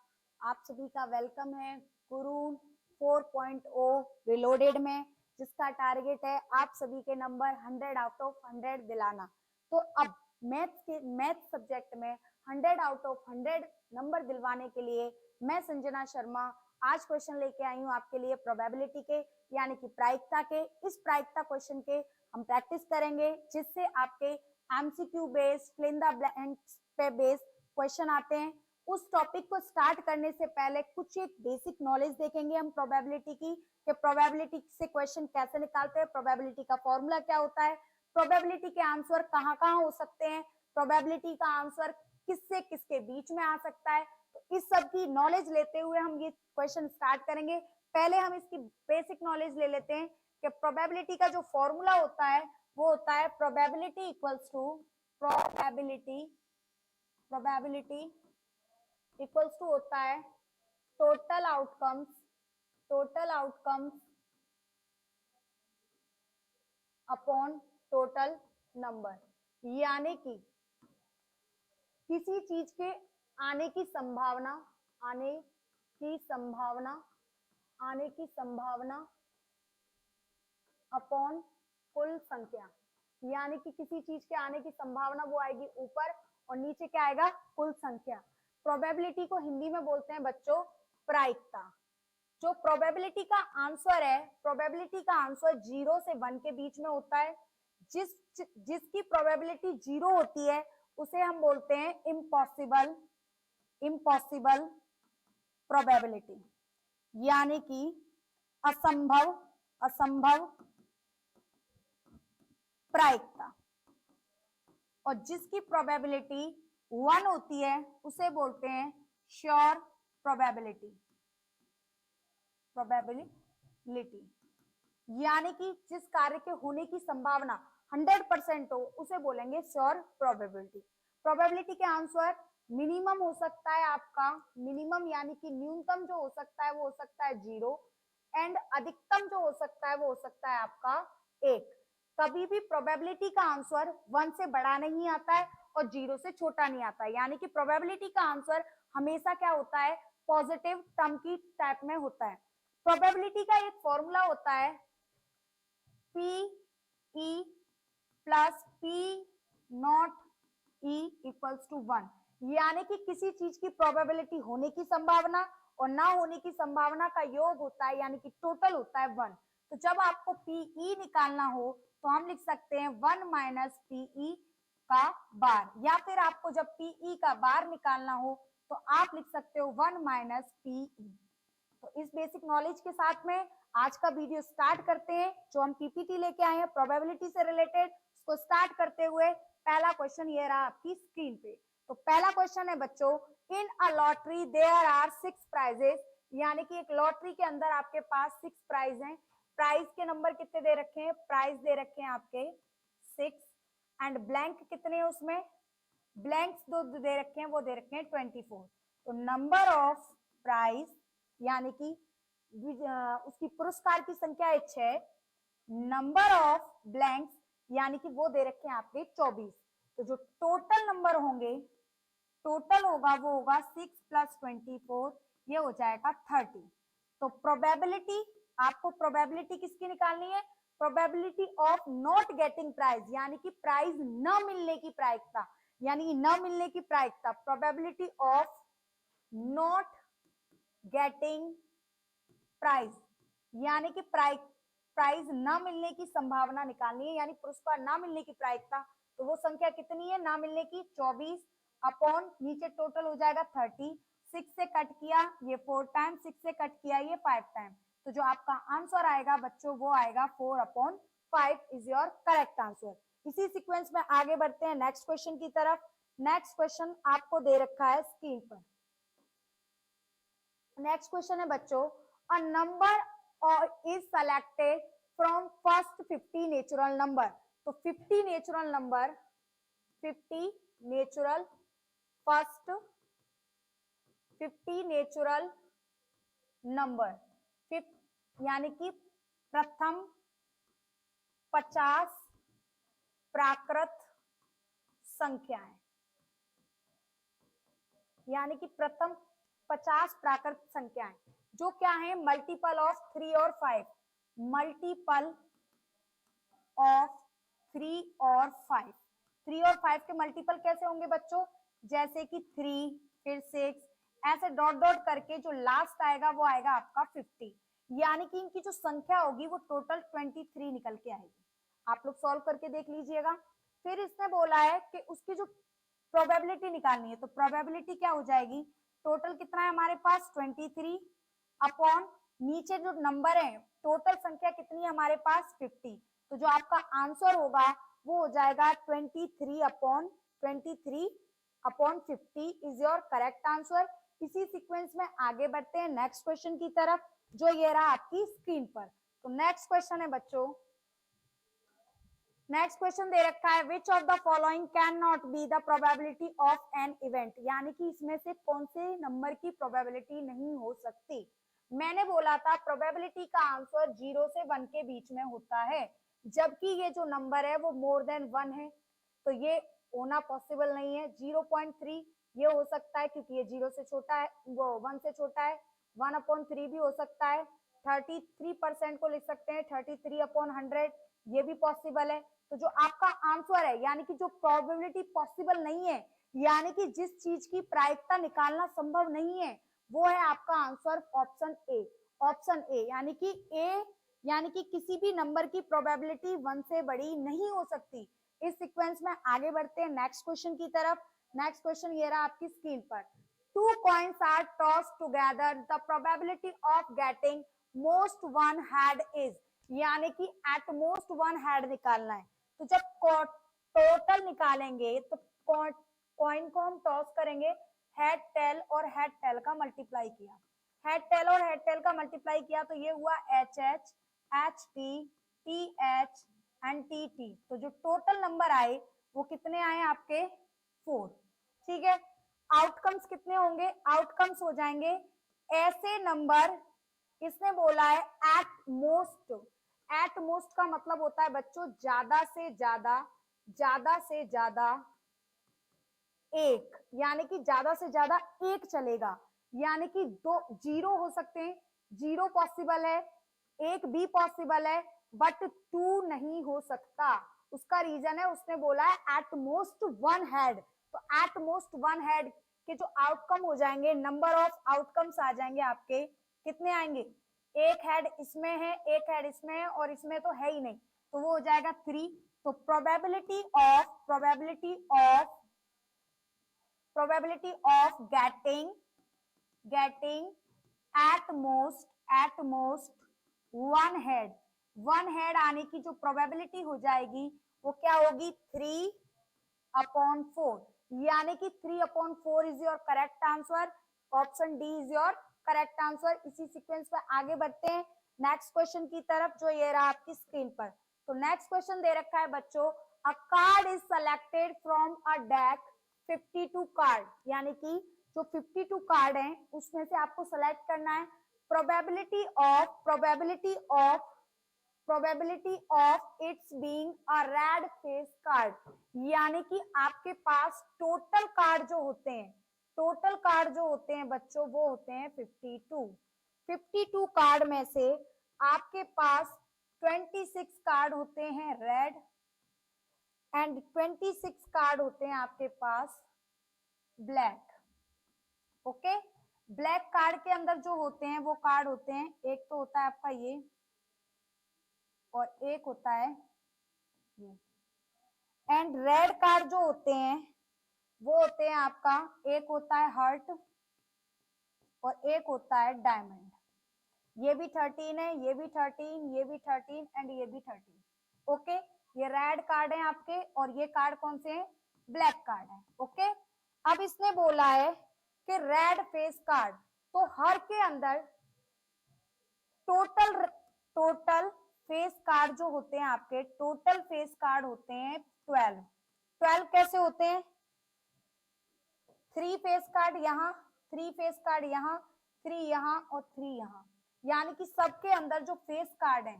आप सभी का वेलकम है गुरुन 4.0 रिलोडेड में, जिसका टारगेट है आप सभी के नंबर 100 आउट ऑफ 100 दिलाना। तो अब मैथ सब्जेक्ट में 100 आउट ऑफ 100 नंबर दिलवाने के लिए मैं संजना शर्मा आज क्वेश्चन लेके आई हूँ आपके लिए प्रोबेबिलिटी के, यानी कि प्रायिकता के। इस प्रायिकता क्वेश्चन के हम प्रैक्टिस करेंगे जिससे आपके MCQ based fill in the blanks पे बेस्ड क्वेश्चन आते हैं। उस टॉपिक को स्टार्ट करने से पहले कुछ एक बेसिक नॉलेज देखेंगे हम प्रोबेबिलिटी की, कि प्रोबेबिलिटी से क्वेश्चन कैसे निकालते हैं, प्रोबेबिलिटी का फॉर्मूला क्या होता है, प्रोबेबिलिटी के आंसर कहाँ-कहाँ हो सकते हैं, प्रोबेबिलिटी का आंसर किससे किसके बीच में आ सकता है। तो इस सब की नॉलेज लेते हुए हम ये क्वेश्चन स्टार्ट करेंगे। पहले हम इसकी बेसिक नॉलेज ले लेते हैं कि प्रोबेबिलिटी का जो फॉर्मूला होता है वो होता है प्रोबेबिलिटी इक्वल्स टू होता है total outcomes upon total number. यानी कि किसी चीज के आने की संभावना अपॉन कुल संख्या। यानी कि किसी चीज के आने की संभावना वो आएगी ऊपर और नीचे क्या आएगा, कुल संख्या। प्रोबेबिलिटी को हिंदी में बोलते हैं बच्चों प्रायिकता। जो प्रोबेबिलिटी का आंसर है, प्रोबेबिलिटी का आंसर 0 से 1 के बीच में होता है। जिसकी प्रोबेबिलिटी 0 होती है उसे हम बोलते हैं इम्पॉसिबल प्रोबेबिलिटी, यानी कि असंभव प्रायिकता। और जिसकी प्रोबेबिलिटी 1 होती है उसे बोलते हैं श्योर प्रोबेबिलिटी, यानी कि जिस कार्य के होने की संभावना 100% हो उसे बोलेंगे श्योर प्रोबेबिलिटी। प्रोबेबिलिटी के आंसर मिनिमम हो सकता है आपका, मिनिमम यानी कि न्यूनतम जो हो सकता है वो हो सकता है 0 एंड अधिकतम जो हो सकता है वो हो सकता है आपका 1। कभी भी प्रोबेबिलिटी का आंसर 1 से बड़ा नहीं आता है और 0 से छोटा नहीं आता है। यानी कि प्रोबेबिलिटी का आंसर हमेशा क्या होता है, पॉजिटिव टर्म की टाइप में होता है। प्रोबेबिलिटी का एक फॉर्मूला होता है PE plus P0E equals to 1, यानी कि किसी चीज की प्रोबेबिलिटी होने की संभावना और ना होने की संभावना का योग होता है, यानी कि टोटल होता है 1। तो जब आपको PE निकालना हो तो हम लिख सकते हैं 1 माइनस PE का बार, या फिर आपको जब PE का बार निकालना हो तो आप लिख सकते हो 1 माइनस PE। तो इस बेसिक नॉलेज के साथ में आज का वीडियो स्टार्ट करते हैं। जो हम पीपीटी लेके आए हैं प्रोबेबिलिटी से रिलेटेड, उसको स्टार्ट करते हुए पहला क्वेश्चन ये रहा आपकी स्क्रीन पे। तो पहला क्वेश्चन है बच्चों, in a lottery there are 6 prizes, यानी कि एक लॉटरी के अंदर आपके पास 6 प्राइज हैं। प्राइज के नंबर कितने दे रखे हैं, प्राइज दे रखे हैं आपके 6 एंड ब्लैंक कितने हैं उसमें, ब्लैंक्स 2 दे रखे हैं, वो दे रखे हैं 24। तो नंबर ऑफ प्राइज यानी कि उसकी पुरस्कार की संख्या है 6, नंबर ऑफ ब्लैंक्स यानी कि वो दे रखे हैं आपके 24, तो जो टोटल नंबर होंगे, टोटल होगा वो होगा 6 + 24, ये हो जाएगा 30। तो प्रोबेबिलिटी, आपको प्रोबेबिलिटी किसकी निकालनी है? Probability of not getting prize, यानी कि प्राइज न मिलने की प्रायिकता, यानी न मिलने की प्रायिकता, probability of not getting prize, यानी कि प्राइज न मिलने की संभावना निकालनी है, यानी पुरस्कार ना मिलने की प्रायिकता। तो वो संख्या कितनी है ना मिलने की? 24 अपॉन नीचे टोटल हो जाएगा 30, 6 से कट किया ये 4 टाइम, 6 से कट किया ये 5 टाइम, तो जो आपका आंसर आएगा बच्चों वो आएगा 4/5 इज योर करेक्ट आंसर। इसी सीक्वेंस में आगे बढ़ते हैं नेक्स्ट क्वेश्चन की तरफ। नेक्स्ट क्वेश्चन आपको दे रखा है स्क्रीन पर। नेक्स्ट क्वेश्चन है बच्चों, a number is selected from first 50 natural number. तो 50 natural number, 50 natural, first 50 natural number, यानी कि प्रथम 50 प्राकृत संख्याएं, यानी कि प्रथम 50 प्राकृत संख्याएं जो क्या है? मल्टीपल ऑफ 3 और 5, मल्टीपल ऑफ 3 और 5। 3 और 5 के मल्टीपल कैसे होंगे बच्चों? जैसे कि 3 फिर 6, ऐसे डॉट डॉट करके जो लास्ट आएगा वो आएगा आपका 50, यानी कि इनकी जो संख्या होगी वो टोटल 23 निकल के आएगी। आप लोग सॉल्व करके देख लीजिएगा। फिर इसने बोला है कि उसकी जो प्रोबेबिलिटी निकालनी है, तो प्रोबेबिलिटी क्या हो जाएगी? टोटल कितना है हमारे पास? 23 अपॉन नीचे जो नंबर है, टोटल संख्या कितनी है हमारे पास? 50। तो जो आपका आंसर होगा वो हो जाएगा 23/50 इज योर करेक्ट आंसर। इसी सीक्वेंस में आगे बढ़ते हैं नेक्स्ट क्वेश्चन की तरफ, जो ये रहा आपकी स्क्रीन पर। तो नेक्स्ट क्वेश्चन है बच्चों, नेक्स्ट क्वेश्चन दे रखा है, विच of the following can not be the probability of an event, यानी कि इसमें से कौन से नंबर की प्रोबेबिलिटी नहीं हो सकती। मैंने बोला था प्रोबेबिलिटी का आंसर 0 से 1 के बीच में होता है, जबकि ये जो नंबर है वो मोर देन 1 है, तो ये होना पॉसिबल नहीं है। 0.3 ये हो सकता है क्योंकि ये 0 से छोटा है, वो 1 से छोटा है। 1/3 भी हो सकता है। 33% को लिख सकते हैं 33/100, ये भी पॉसिबल है। तो जो आपका आंसर है, यानी कि जो प्रोबेबिलिटी पॉसिबल नहीं है, यानी कि जिस चीज की प्रायिकता निकालना संभव नहीं है, वो है आपका answer option A. Option A यानी कि ए, यानी कि किसी भी नंबर की प्रोबेबिलिटी 1 से बड़ी नहीं हो सकती। इस सीक्वेंस में आगे बढ़ते हैं नेक्स्ट क्वेश्चन की तरफ। नेक्स्ट क्वेश्चन ये रहा आपकी स्क्रीन पर। 2 coins are tossed together, the probability of getting most one head is, यानी कि एट मोस्ट 1 हेड निकालना है। तो जब टोटल निकालेंगे तो कॉइन को हम टॉस करेंगे, हेड टेल और हेड टेल का मल्टीप्लाई किया, हेड टेल और हेड टेल का मल्टीप्लाई किया तो ये हुआ H H, H T, T H and T T. तो जो टोटल नंबर आए वो कितने आए आपके? 4। ठीक है, आउटकम्स कितने होंगे? आउटकम्स हो जाएंगे ऐसे नंबर, इसने बोला है एट मोस्ट। एट मोस्ट का मतलब होता है बच्चों ज्यादा से ज्यादा, ज्यादा से ज्यादा एक, यानी कि ज्यादा से ज्यादा एक चलेगा, यानी कि 2 0 हो सकते हैं, 0 पॉसिबल है, 1 भी पॉसिबल है, बट 2 नहीं हो सकता। उसका रीजन है, उसने बोला है एट मोस्ट 1 हेड। तो एट मोस्ट 1 हेड के जो आउटकम हो जाएंगे, नंबर ऑफ आउटकम्स आ जाएंगे आपके, कितने आएंगे? 1 हेड इसमें है, 1 हेड इसमें है और इसमें तो है ही नहीं, तो वो हो जाएगा 3। तो probability of getting at most 1 head आने की जो प्रोबेबिलिटी हो जाएगी वो क्या होगी? 3/4, यानी कि 3/4 is your correct answer. Option D is your correct answer. इसी सीक्वेंस में आगे बढ़ते हैं नेक्स्ट क्वेश्चन की तरफ, जो ये रहा आपकी स्क्रीन पर। तो नेक्स्ट क्वेश्चन दे रखा है बच्चों, अ card is selected from a deck 52 card, यानी कि जो 52 कार्ड हैं उसमें से आपको सेलेक्ट करना है probability of its being a red face card, यानी कि आपके पास टोटल कार्ड जो होते हैं बच्चों वो होते हैं 52 कार्ड में से आपके पास 26 कार्ड होते हैं रेड एंड 26 कार्ड होते हैं आपके पास ब्लैक। ओके, ब्लैक कार्ड के अंदर जो होते हैं वो कार्ड होते हैं, एक तो होता है आपका ये और एक होता है ये। एंड रेड कार्ड जो होते हैं वो होते हैं आपका, एक होता है हार्ट और एक होता है डायमंड। ये भी 13 है, ये भी 13, ये भी 13 एंड ये भी 13। ओके, ये रेड कार्ड है आपके और ये कार्ड कौन से हैं, ब्लैक कार्ड है। ओके, अब इसने बोला है कि रेड फेस कार्ड, तो हर के अंदर टोटल फेस कार्ड जो होते हैं आपके, टोटल फेस कार्ड होते हैं 12 कैसे होते हैं, 3 फेस कार्ड यहाँ, 3 फेस कार्ड यहाँ, 3 यहाँ और 3 यहाँ, यानी कि सबके अंदर जो फेस कार्ड है,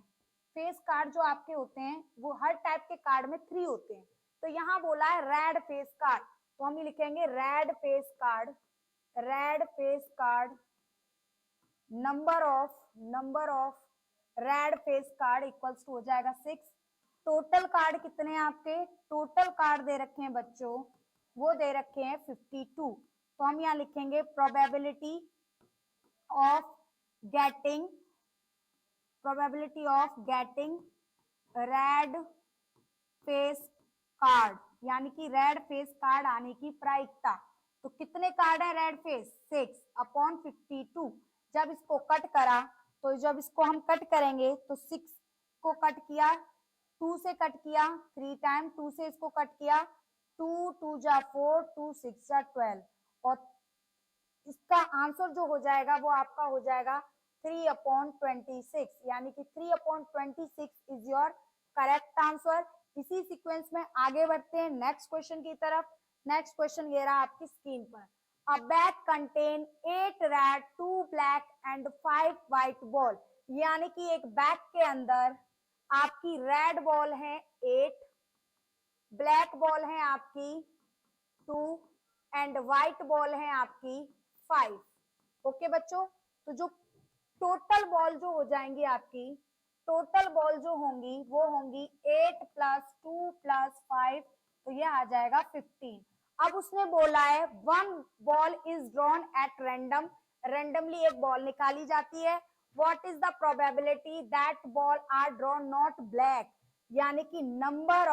फेस कार्ड जो आपके होते हैं वो हर टाइप के कार्ड में 3 होते हैं। तो यहाँ बोला है रेड फेस कार्ड, तो हम ये लिखेंगे red face card number of red face card equals to हो जाएगा 6। टोटल कार्ड कितने हैं आपके, टोटल कार्ड दे रखे हैं बच्चों, वो दे रखे हैं 52। तो हम यहाँ लिखेंगे probability of getting red face card, यानी कि रेड फेस कार्ड आने की प्रायिकता। तो कितने कार्ड है रेड फेस, 6/52। जब इसको कट करा, तो जब इसको हम कट करेंगे तो 6 को कट किया, 2 से कट किया 3 टाइम, 2 से इसको कट किया 2 2 जा 4, 2 6 जा 12, और इसका आंसर जो हो जाएगा वो आपका हो जाएगा 3/26, यानी कि 3/26 इज योर करेक्ट आंसर। इसी सीक्वेंस में आगे बढ़ते हैं नेक्स्ट क्वेश्चन की तरफ। नेक्स्ट क्वेश्चन ये रहा आपकी स्क्रीन पर। अ bag contain 8 red 2 black and 5 white ball, यानी कि एक बैग के अंदर आपकी रेड बॉल है 8, ब्लैक बॉल है आपकी 2 एंड व्हाइट बॉल है आपकी 5। ओके बच्चों, तो जो टोटल बॉल जो हो जाएंगी आपकी, टोटल बॉल जो होंगी वो होंगी 8 + 2 + 5, तो ये आ जाएगा 15। अब उसने बोला है 1 ball is drawn at random, randomly एक बॉल निकाली जाती है। What is the probability that ball are drawn not black, यानी कि number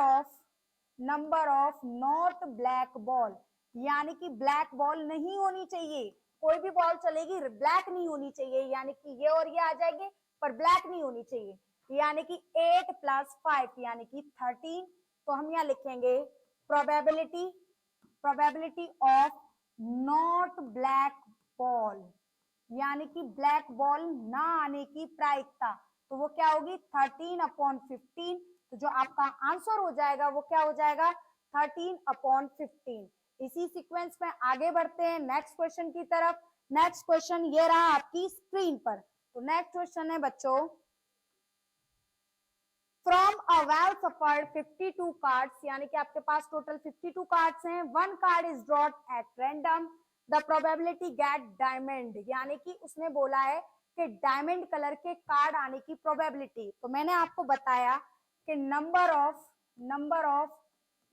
of not black ball, यानी कि ब्लैक बॉल नहीं होनी चाहिए, कोई भी बॉल चलेगी, ब्लैक नहीं होनी चाहिए, यानी कि ये और ये आ जाएंगे पर ब्लैक नहीं होनी चाहिए, यानी कि 8 + 5 यानी कि 13। तो हम यहाँ लिखेंगे probability of not black ball, यानी कि ब्लैक बॉल ना आने की प्रायिकता, तो वो क्या होगी 13/15। तो जो आपका आंसर हो जाएगा वो क्या हो जाएगा 13/15। इसी सीक्वेंस में आगे बढ़ते हैं नेक्स्ट क्वेश्चन की तरफ। नेक्स्ट क्वेश्चन ये रहा आपकी स्क्रीन पर। तो नेक्स्ट क्वेश्चन है बच्चों, from a well shuffled 52 cards, यानी कि आपके पास टोटल 52 कार्ड्स हैं, 1 card is drawn at random, the probability get diamond, यानी कि उसने बोला है कि डायमंड कलर के कार्ड आने की प्रोबेबिलिटी। तो मैंने आपको बताया कि नंबर ऑफ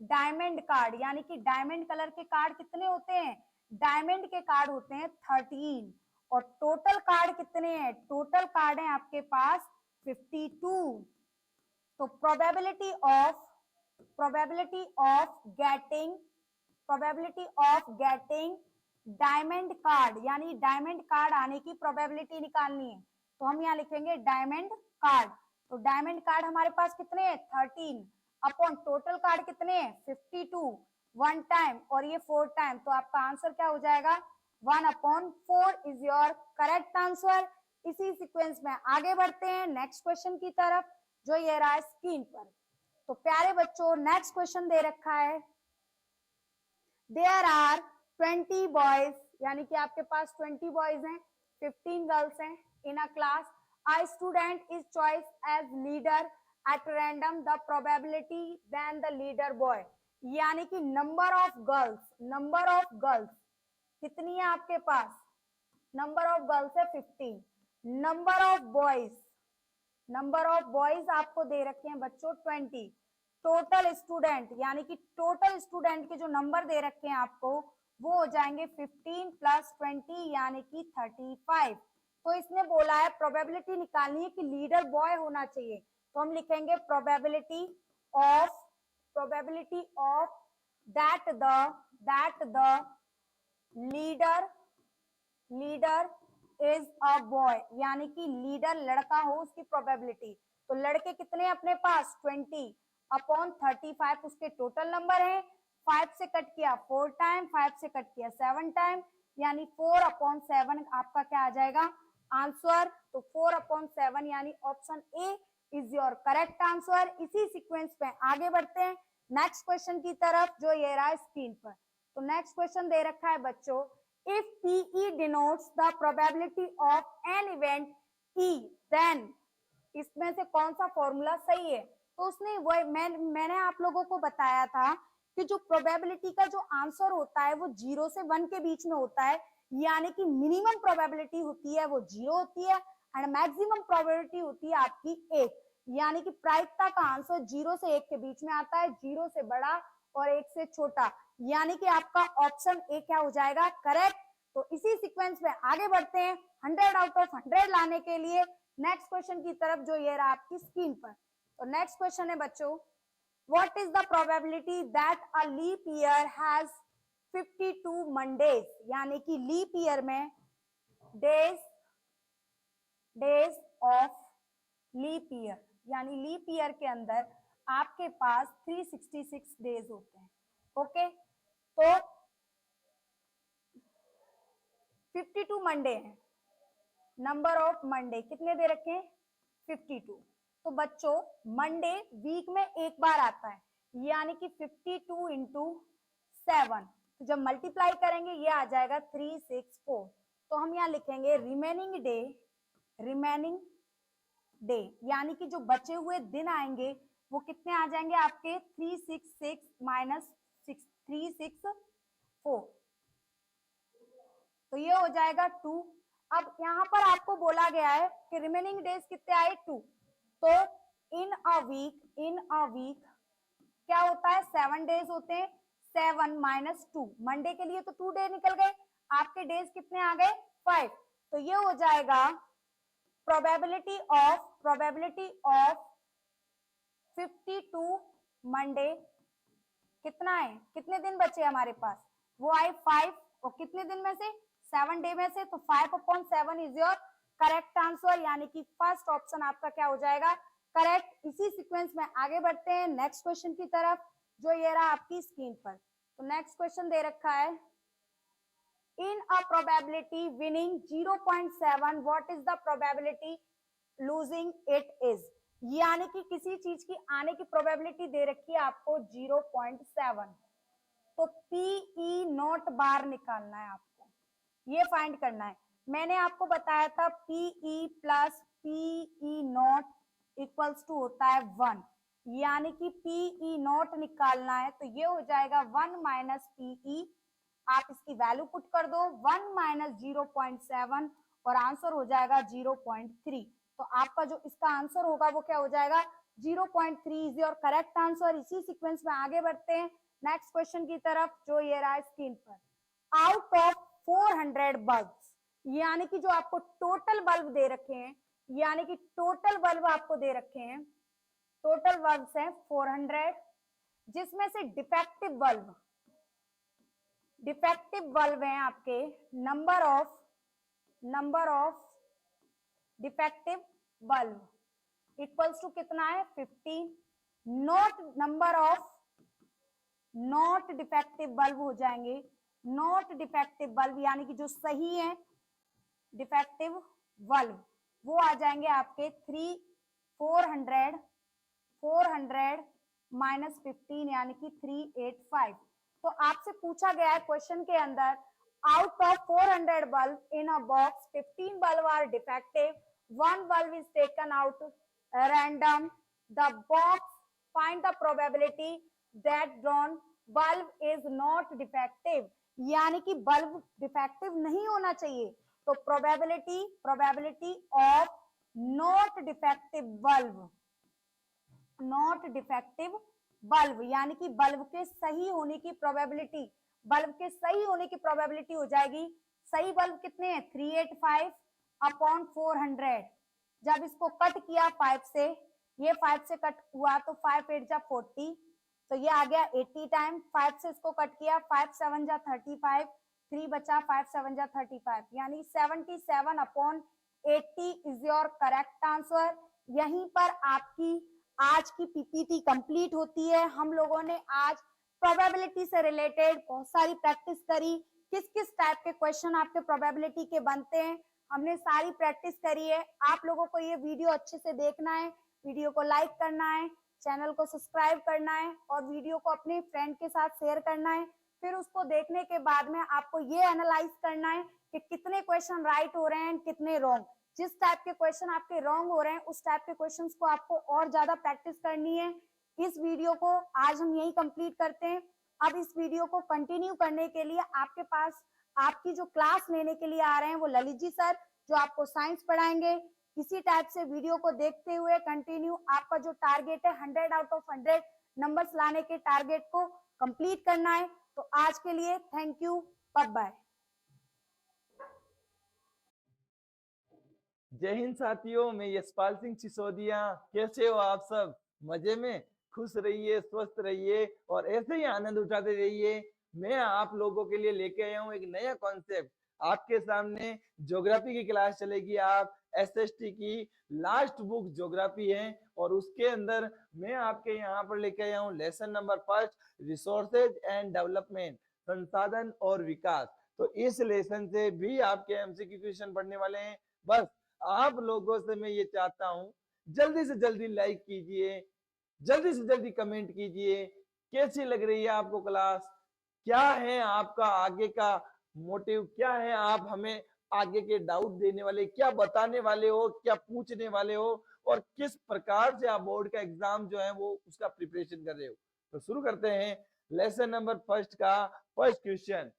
डायमंड कार्ड, यानी कि डायमंड कलर के कार्ड कितने होते हैं, डायमंड के कार्ड होते हैं 13, और टोटल कार्ड कितने हैं, टोटल कार्ड है आपके पास 52। तो probability of getting diamond card, यानी डायमंड कार्ड आने की प्रोबेबिलिटी निकालनी है। तो हम यहाँ लिखेंगे डायमंड कार्ड। तो डायमंड कार्ड हमारे पास कितने हैं 13 अपॉन टोटल कार्ड कितने हैं 52, 1 टाइम और ये 4 टाइम, तो आपका आंसर क्या हो जाएगा 1/4 इज योर करेक्ट आंसर। इसी सीक्वेंस में आगे बढ़ते हैं नेक्स्ट क्वेश्चन की तरफ, जो ये रहा है स्क्रीन पर। तो प्यारे बच्चों नेक्स्ट क्वेश्चन दे रखा है, देयर आर 20 बॉयज, यानी कि आपके पास 20 बॉयज हैं, 15 गर्ल्स हैं in a class, a student is choice as leader at random, the probability then the leader boy, यानी कि number of girls कितनी है आपके पास, number of girls है 15, number of boys आपको दे रखे हैं बच्चों 20, टोटल स्टूडेंट यानी कि टोटल स्टूडेंट के जो नंबर दे रखे हैं आपको वो हो जाएंगे 15 प्लस 20 यानी कि 35। तो इसने बोला है प्रोबेबिलिटी निकालनी है कि लीडर बॉय होना चाहिए, तो हम लिखेंगे probability of that the leader is a boy, यानी कि लीडर लड़का हो उसकी प्रोबेबिलिटी। तो लड़के कितने अपने पास 20 अपॉन 35 उसके टोटल नंबर है, 5 से कट किया 4 टाइम, 5 से कट किया 7 टाइम, यानी 4 अपॉन 7 आपका क्या आ जाएगा आंसर। तो 4 अपॉन 7 यानी option A is your correct answer. इसी सीक्वेंस पे आगे बढ़ते हैं नेक्स्ट क्वेश्चन की तरफ जो ये रहा स्क्रीन पर। तो नेक्स्ट क्वेश्चन दे रखा है बच्चों, if PE denotes the probability of an event E, then इसमें से कौन सा फॉर्मूला सही है। तो उसने वो मैंने आप लोगों को बताया था कि जो प्रोबेबिलिटी का जो आंसर होता है वो 0 से 1 के बीच में होता है, यानी कि मिनिमम प्रोबेबिलिटी होती है वो 0 होती है एंड मैक्सिमम प्रोबेबिलिटी होती है आपकी 1, यानी कि प्रायिकता का आंसर 0 से 1 के बीच में आता है, 0 से बड़ा और 1 से छोटा, यानी कि आपका ऑप्शन ए क्या हो जाएगा करेक्ट। तो इसी सीक्वेंस में आगे बढ़ते हैं 100 आउट ऑफ 100 लाने के लिए नेक्स्ट क्वेश्चन की तरफ जो ये रहा आपकी स्क्रीन पर। तो नेक्स्ट क्वेश्चन है बच्चों, what is the probability that a leap year has 52 Mondays, यानी कि लीप ईयर में डेज ऑफ लीप ईयर, यानी लीप ईयर के अंदर आपके पास 366 डेज होते हैं। ओके, तो 52 मंडे है, नंबर ऑफ मंडे कितने दे रखे हैं 52। तो बच्चों मंडे वीक में एक बार आता है, यानी कि 52 इंटू 7, तो जब मल्टीप्लाई करेंगे ये आ जाएगा 364। तो हम यहाँ लिखेंगे रिमेनिंग डे, यानी कि जो बचे हुए दिन आएंगे वो कितने आ जाएंगे आपके 366 माइनस 364, तो ये हो जाएगा 2। अब यहाँ पर आपको बोला गया है कि रिमेनिंग डेज कितने आए 2, तो इन अ वीक क्या होता है 7 डेज होते हैं, 7 माइनस 2, मंडे के लिए तो 2 डे निकल गए, आपके डेज कितने आ गए 5, तो ये हो जाएगा प्रोबेबिलिटी ऑफ 52 मंडे कितना है, कितने दिन बचे हमारे पास, वो आए 5, और कितने दिन में से 7 डे में से, तो 5 upon 7 is your correct answer, यानी कि फर्स्ट ऑप्शन आपका क्या हो जाएगा करेक्ट। इसी सीक्वेंस में आगे बढ़ते हैं नेक्स्ट क्वेश्चन की तरफ जो ये रहा आपकी स्क्रीन पर। तो नेक्स्ट क्वेश्चन दे रखा है, in a probability winning 0.7 what is the probability losing it is, यानी कि किसी चीज की आने की प्रोबेबिलिटी दे रखी है आपको 0.7, तो PE नॉट बार निकालना है आपको, ये फाइंड करना है। मैंने आपको बताया था PE plus PE not equals to होता है 1, यानी कि PE नॉट निकालना है, तो ये हो जाएगा 1 माइनस PE, आप इसकी वैल्यू पुट कर दो 1 माइनस 0.7 और आंसर हो जाएगा 0.3। तो आपका जो इसका आंसर होगा वो क्या हो जाएगा 0.3 इज योर करेक्ट आंसर। इसी सीक्वेंस में आगे बढ़ते हैं नेक्स्ट क्वेश्चन की तरफ जो ये रहा स्क्रीन पर, आउट ऑफ 400 बल्ब्स, यानी कि जो आपको टोटल बल्ब दे रखे हैं, यानी कि टोटल बल्ब आपको दे रखे हैं, टोटल बल्ब्स हैं 400, जिसमें से डिफेक्टिव बल्ब हैं आपके number of defective bulb equals to कितना है 15, नॉट डिफेक्टिव बल्ब हो जाएंगे, नॉट डिफेक्टिव बल्ब यानी कि जो सही है डिफेक्टिव बल्ब वो आ जाएंगे आपके 400 माइनस 15 यानी कि 385। तो आपसे पूछा गया है क्वेश्चन के अंदर out of 400 bulb in a box, 15 bulb are defective, one bulb is taken out random, the box find the probability that drawn bulb is not defective. यानी कि बल्ब डिफेक्टिव नहीं होना चाहिए, तो probability of not defective bulb यानी कि bulb के सही होने की प्रोबेबिलिटी हो जाएगी। सही बल्ब कितने हैं 385 अपॉन 400। जब इसको कट किया 5 से, ये 5 से कट हुआ तो 5 8 जा 40, तो ये आ गया 80 टाइम। 5 से इसको कट किया, 5 7 जा 35, 3 बचा, 5 7 जा 35, यानी 77 upon 80 is your correct answer. यहीं पर आपकी आज की पीपीटी कंप्लीट होती है। हम लोगों ने आज प्रोबेबिलिटी से रिलेटेड बहुत सारी प्रैक्टिस करी, किस किस टाइप के क्वेश्चन आपके प्रोबेबिलिटी के बनते हैं, हमने सारी प्रैक्टिस करी है। आप लोगों को ये वीडियो अच्छे से देखना है, वीडियो को लाइक करना है, चैनल को सब्सक्राइब करना है और वीडियो को अपने फ्रेंड के साथ शेयर करना है। फिर उसको देखने के बाद में आपको ये एनालाइज करना है कि कितने क्वेश्चन राइट हो रहे हैं, कितने रॉन्ग। जिस टाइप के क्वेश्चन आपके रॉन्ग हो रहे हैं, उस टाइप के क्वेश्चंस को आपको और ज्यादा प्रैक्टिस करनी है। इस वीडियो को आज हम यही कंप्लीट करते हैं। अब इस वीडियो को कंटिन्यू करने के लिए आपके पास आपकी जो क्लास लेने के लिए आ रहे हैं वो ललित जी सर, जो आपको साइंस पढ़ाएंगे। इसी टाइप से वीडियो को देखते हुए कंटिन्यू आपका जो टारगेट है 100 आउट ऑफ 100 नंबर्स लाने के टारगेट को कंप्लीट करना है। तो आज के लिए थैंक यू, बाय बाय। जय हिंद साथियों, मैं यशपाल सिंह सिसोदिया। कैसे हो आप सब? मजे में? खुश रहिए, स्वस्थ रहिए और ऐसे ही आनंद उठाते रहिए। मैं आप लोगों के लिए लेके आया हूँ एक नया कॉन्सेप्ट। आपके सामने ज्योग्राफी की क्लास चलेगी। आप एसएसटी की लास्ट बुक ज्योग्राफी है और उसके अंदर मैं आपके यहाँ पर लेके आया हूँ lesson number 1 resources and development, संसाधन और विकास। तो इस लेसन से भी आपके एमसीक्यू क्वेश्चन पढ़ने वाले हैं। बस आप लोगों से मैं ये चाहता हूं, जल्दी से जल्दी लाइक कीजिए, जल्दी से जल्दी कमेंट कीजिए। कैसी लग रही है आपको क्लास? क्या है आपका आगे का मोटिव? क्या है आप हमें आगे के डाउट देने वाले, क्या बताने वाले हो, क्या पूछने वाले हो और किस प्रकार से आप बोर्ड का एग्जाम जो है वो उसका प्रिपरेशन कर रहे हो? तो शुरू करते हैं लेसन नंबर 1 का first question.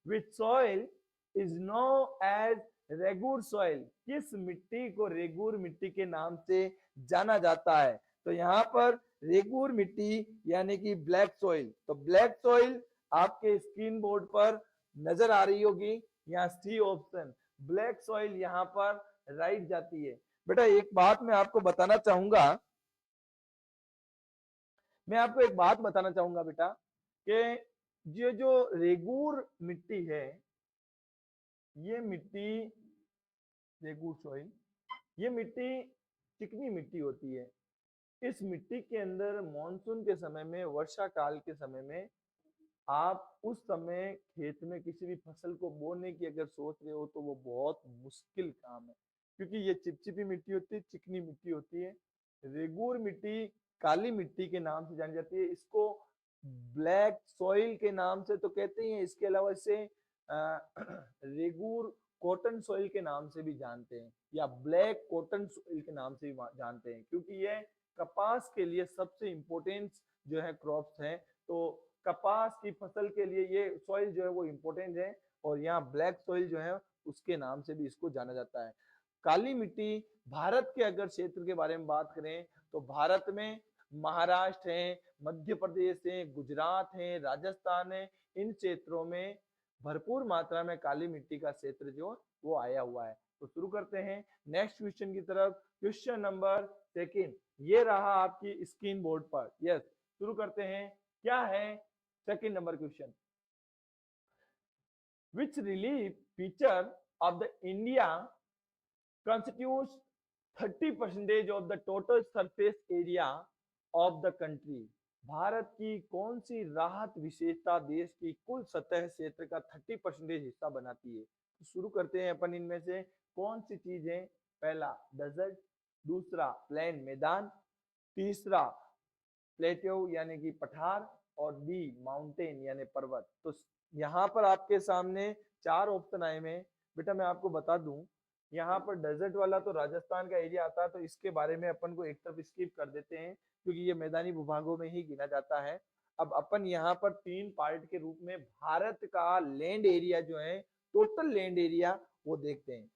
Which soil is known as regur soil? किस मिट्टी को रेगुर मिट्टी के नाम से जाना जाता है? तो यहाँ पर रेगुर मिट्टी यानी कि ब्लैक सॉइल। तो ब्लैक सॉइल आपके स्क्रीन बोर्ड पर नजर आ रही होगी। यहाँ सी ऑप्शन ब्लैक सॉइल यहाँ पर राइट जाती है। बेटा एक बात मैं आपको बताना चाहूंगा, बेटा कि ये जो रेगुर मिट्टी है, ये मिट्टी रेगुर सॉइल, ये मिट्टी चिकनी मिट्टी होती है। इस मिट्टी के अंदर मॉनसून के समय में, वर्षा काल के समय में, आप उस समय खेत में किसी भी फसल को बोने की अगर सोच रहे हो तो वो बहुत मुश्किल काम है, क्योंकि ये चिपचिपी मिट्टी होती है, चिकनी मिट्टी होती है। रेगुर मिट्टी काली मिट्टी के नाम से जानी जाती है। इसको ब्लैक सॉइल के नाम से तो कहते हैं, इसके अलावा इसे रेगुर कॉटन सॉइल के नाम से भी जानते हैं या ब्लैक कॉटन सॉइल के नाम से भी जानते हैं, क्योंकि ये कपास के लिए सबसे इम्पोर्टेंट जो है क्रॉप्स है। तो कपास की फसल के लिए ये सॉइल जो है वो इम्पोर्टेंट है और यहाँ ब्लैक सॉइल जो है उसके नाम से भी इसको जाना जाता है। काली मिट्टी भारत के अगर क्षेत्र के बारे में बात करें तो भारत में महाराष्ट्र है, मध्य प्रदेश है, गुजरात है, राजस्थान है, इन क्षेत्रों में भरपूर मात्रा में काली मिट्टी का क्षेत्र जो वो आया हुआ है। तो शुरू करते हैं नेक्स्ट क्वेश्चन की तरफ। क्वेश्चन नंबर 2 ये रहा आपकी स्क्रीन बोर्ड पर। यस, शुरू करते हैं। क्या है second number question? Which relief feature of the India constitutes 30% of the total surface area of the country? Bharat की कौन सी राहत विशेषता देश की कुल सतह क्षेत्र का 30% हिस्सा बनाती है? तो शुरू करते हैं अपन इनमें से कौन सी चीज है। पहला डेजर्ट, दूसरा प्लेन मैदान, तीसरा प्लेट्यू यानी कि पठार और डी माउंटेन यानी पर्वत। तो यहाँ पर आपके सामने 4 ऑप्शन आए हुए हैं। बेटा मैं आपको बता दूं, यहाँ पर डेजर्ट वाला तो राजस्थान का एरिया आता है, तो इसके बारे में अपन को एक तरफ स्किप कर देते हैं क्योंकि ये मैदानी भूभागों में ही गिना जाता है। अब अपन यहाँ पर 3 पार्ट के रूप में भारत का लैंड एरिया जो है, टोटल लैंड एरिया वो देखते हैं।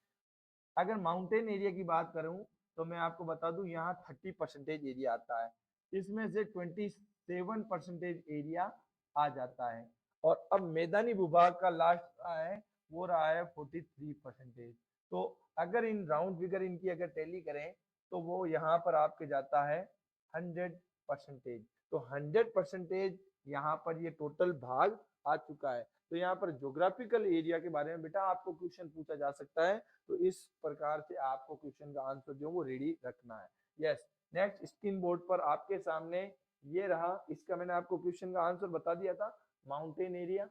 अगर माउंटेन एरिया की बात करूं तो मैं आपको बता दूं यहाँ 30% एरिया आता है, इसमें से 27% एरिया आ जाता है। और अब मैदानी भूभाग का लास्ट रहा है, वो रहा है 43%। तो अगर इन राउंड फिगर इनकी अगर टैली करें तो वो यहाँ पर आपके जाता है 100%। तो 100% यहाँ पर ये टोटल भाग आ चुका है। तो यहाँ पर ज्योग्राफिकल एरिया के बारे में बेटा आपको क्वेश्चन पूछा जा सकता है, तो इस प्रकार से आपको क्वेश्चन का आंसर जो वो रेडी रखना है। यस, नेक्स्ट स्क्रीन बोर्ड पर आपके सामने ये रहा, इसका मैंने आपको क्वेश्चन का आंसर बता दिया था, माउंटेन एरिया।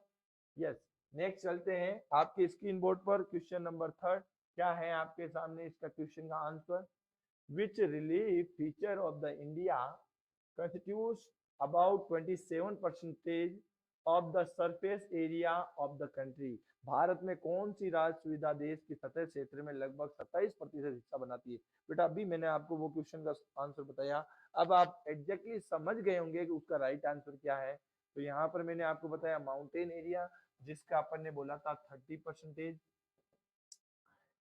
यस, नेक्स्ट चलते हैं आपके स्क्रीन बोर्ड पर क्वेश्चन नंबर 3 क्या है आपके सामने इसका क्वेश्चन का answer. Which relief feature of the India constitutes about 27% of the surface area of the country। Bharat में कौन सी राज्य सुविधा देश की सतह क्षेत्र में लगभग 27% हिस्सा बनाती है। बेटा अभी मैंने आपको वो क्वेश्चन का आंसर बताया, अब आप एग्जैक्टली समझ गए होंगे कि उसका राइट आंसर क्या है। तो यहाँ पर मैंने आपको बताया माउंटेन एरिया जिसका अपन ने बोला था 30%,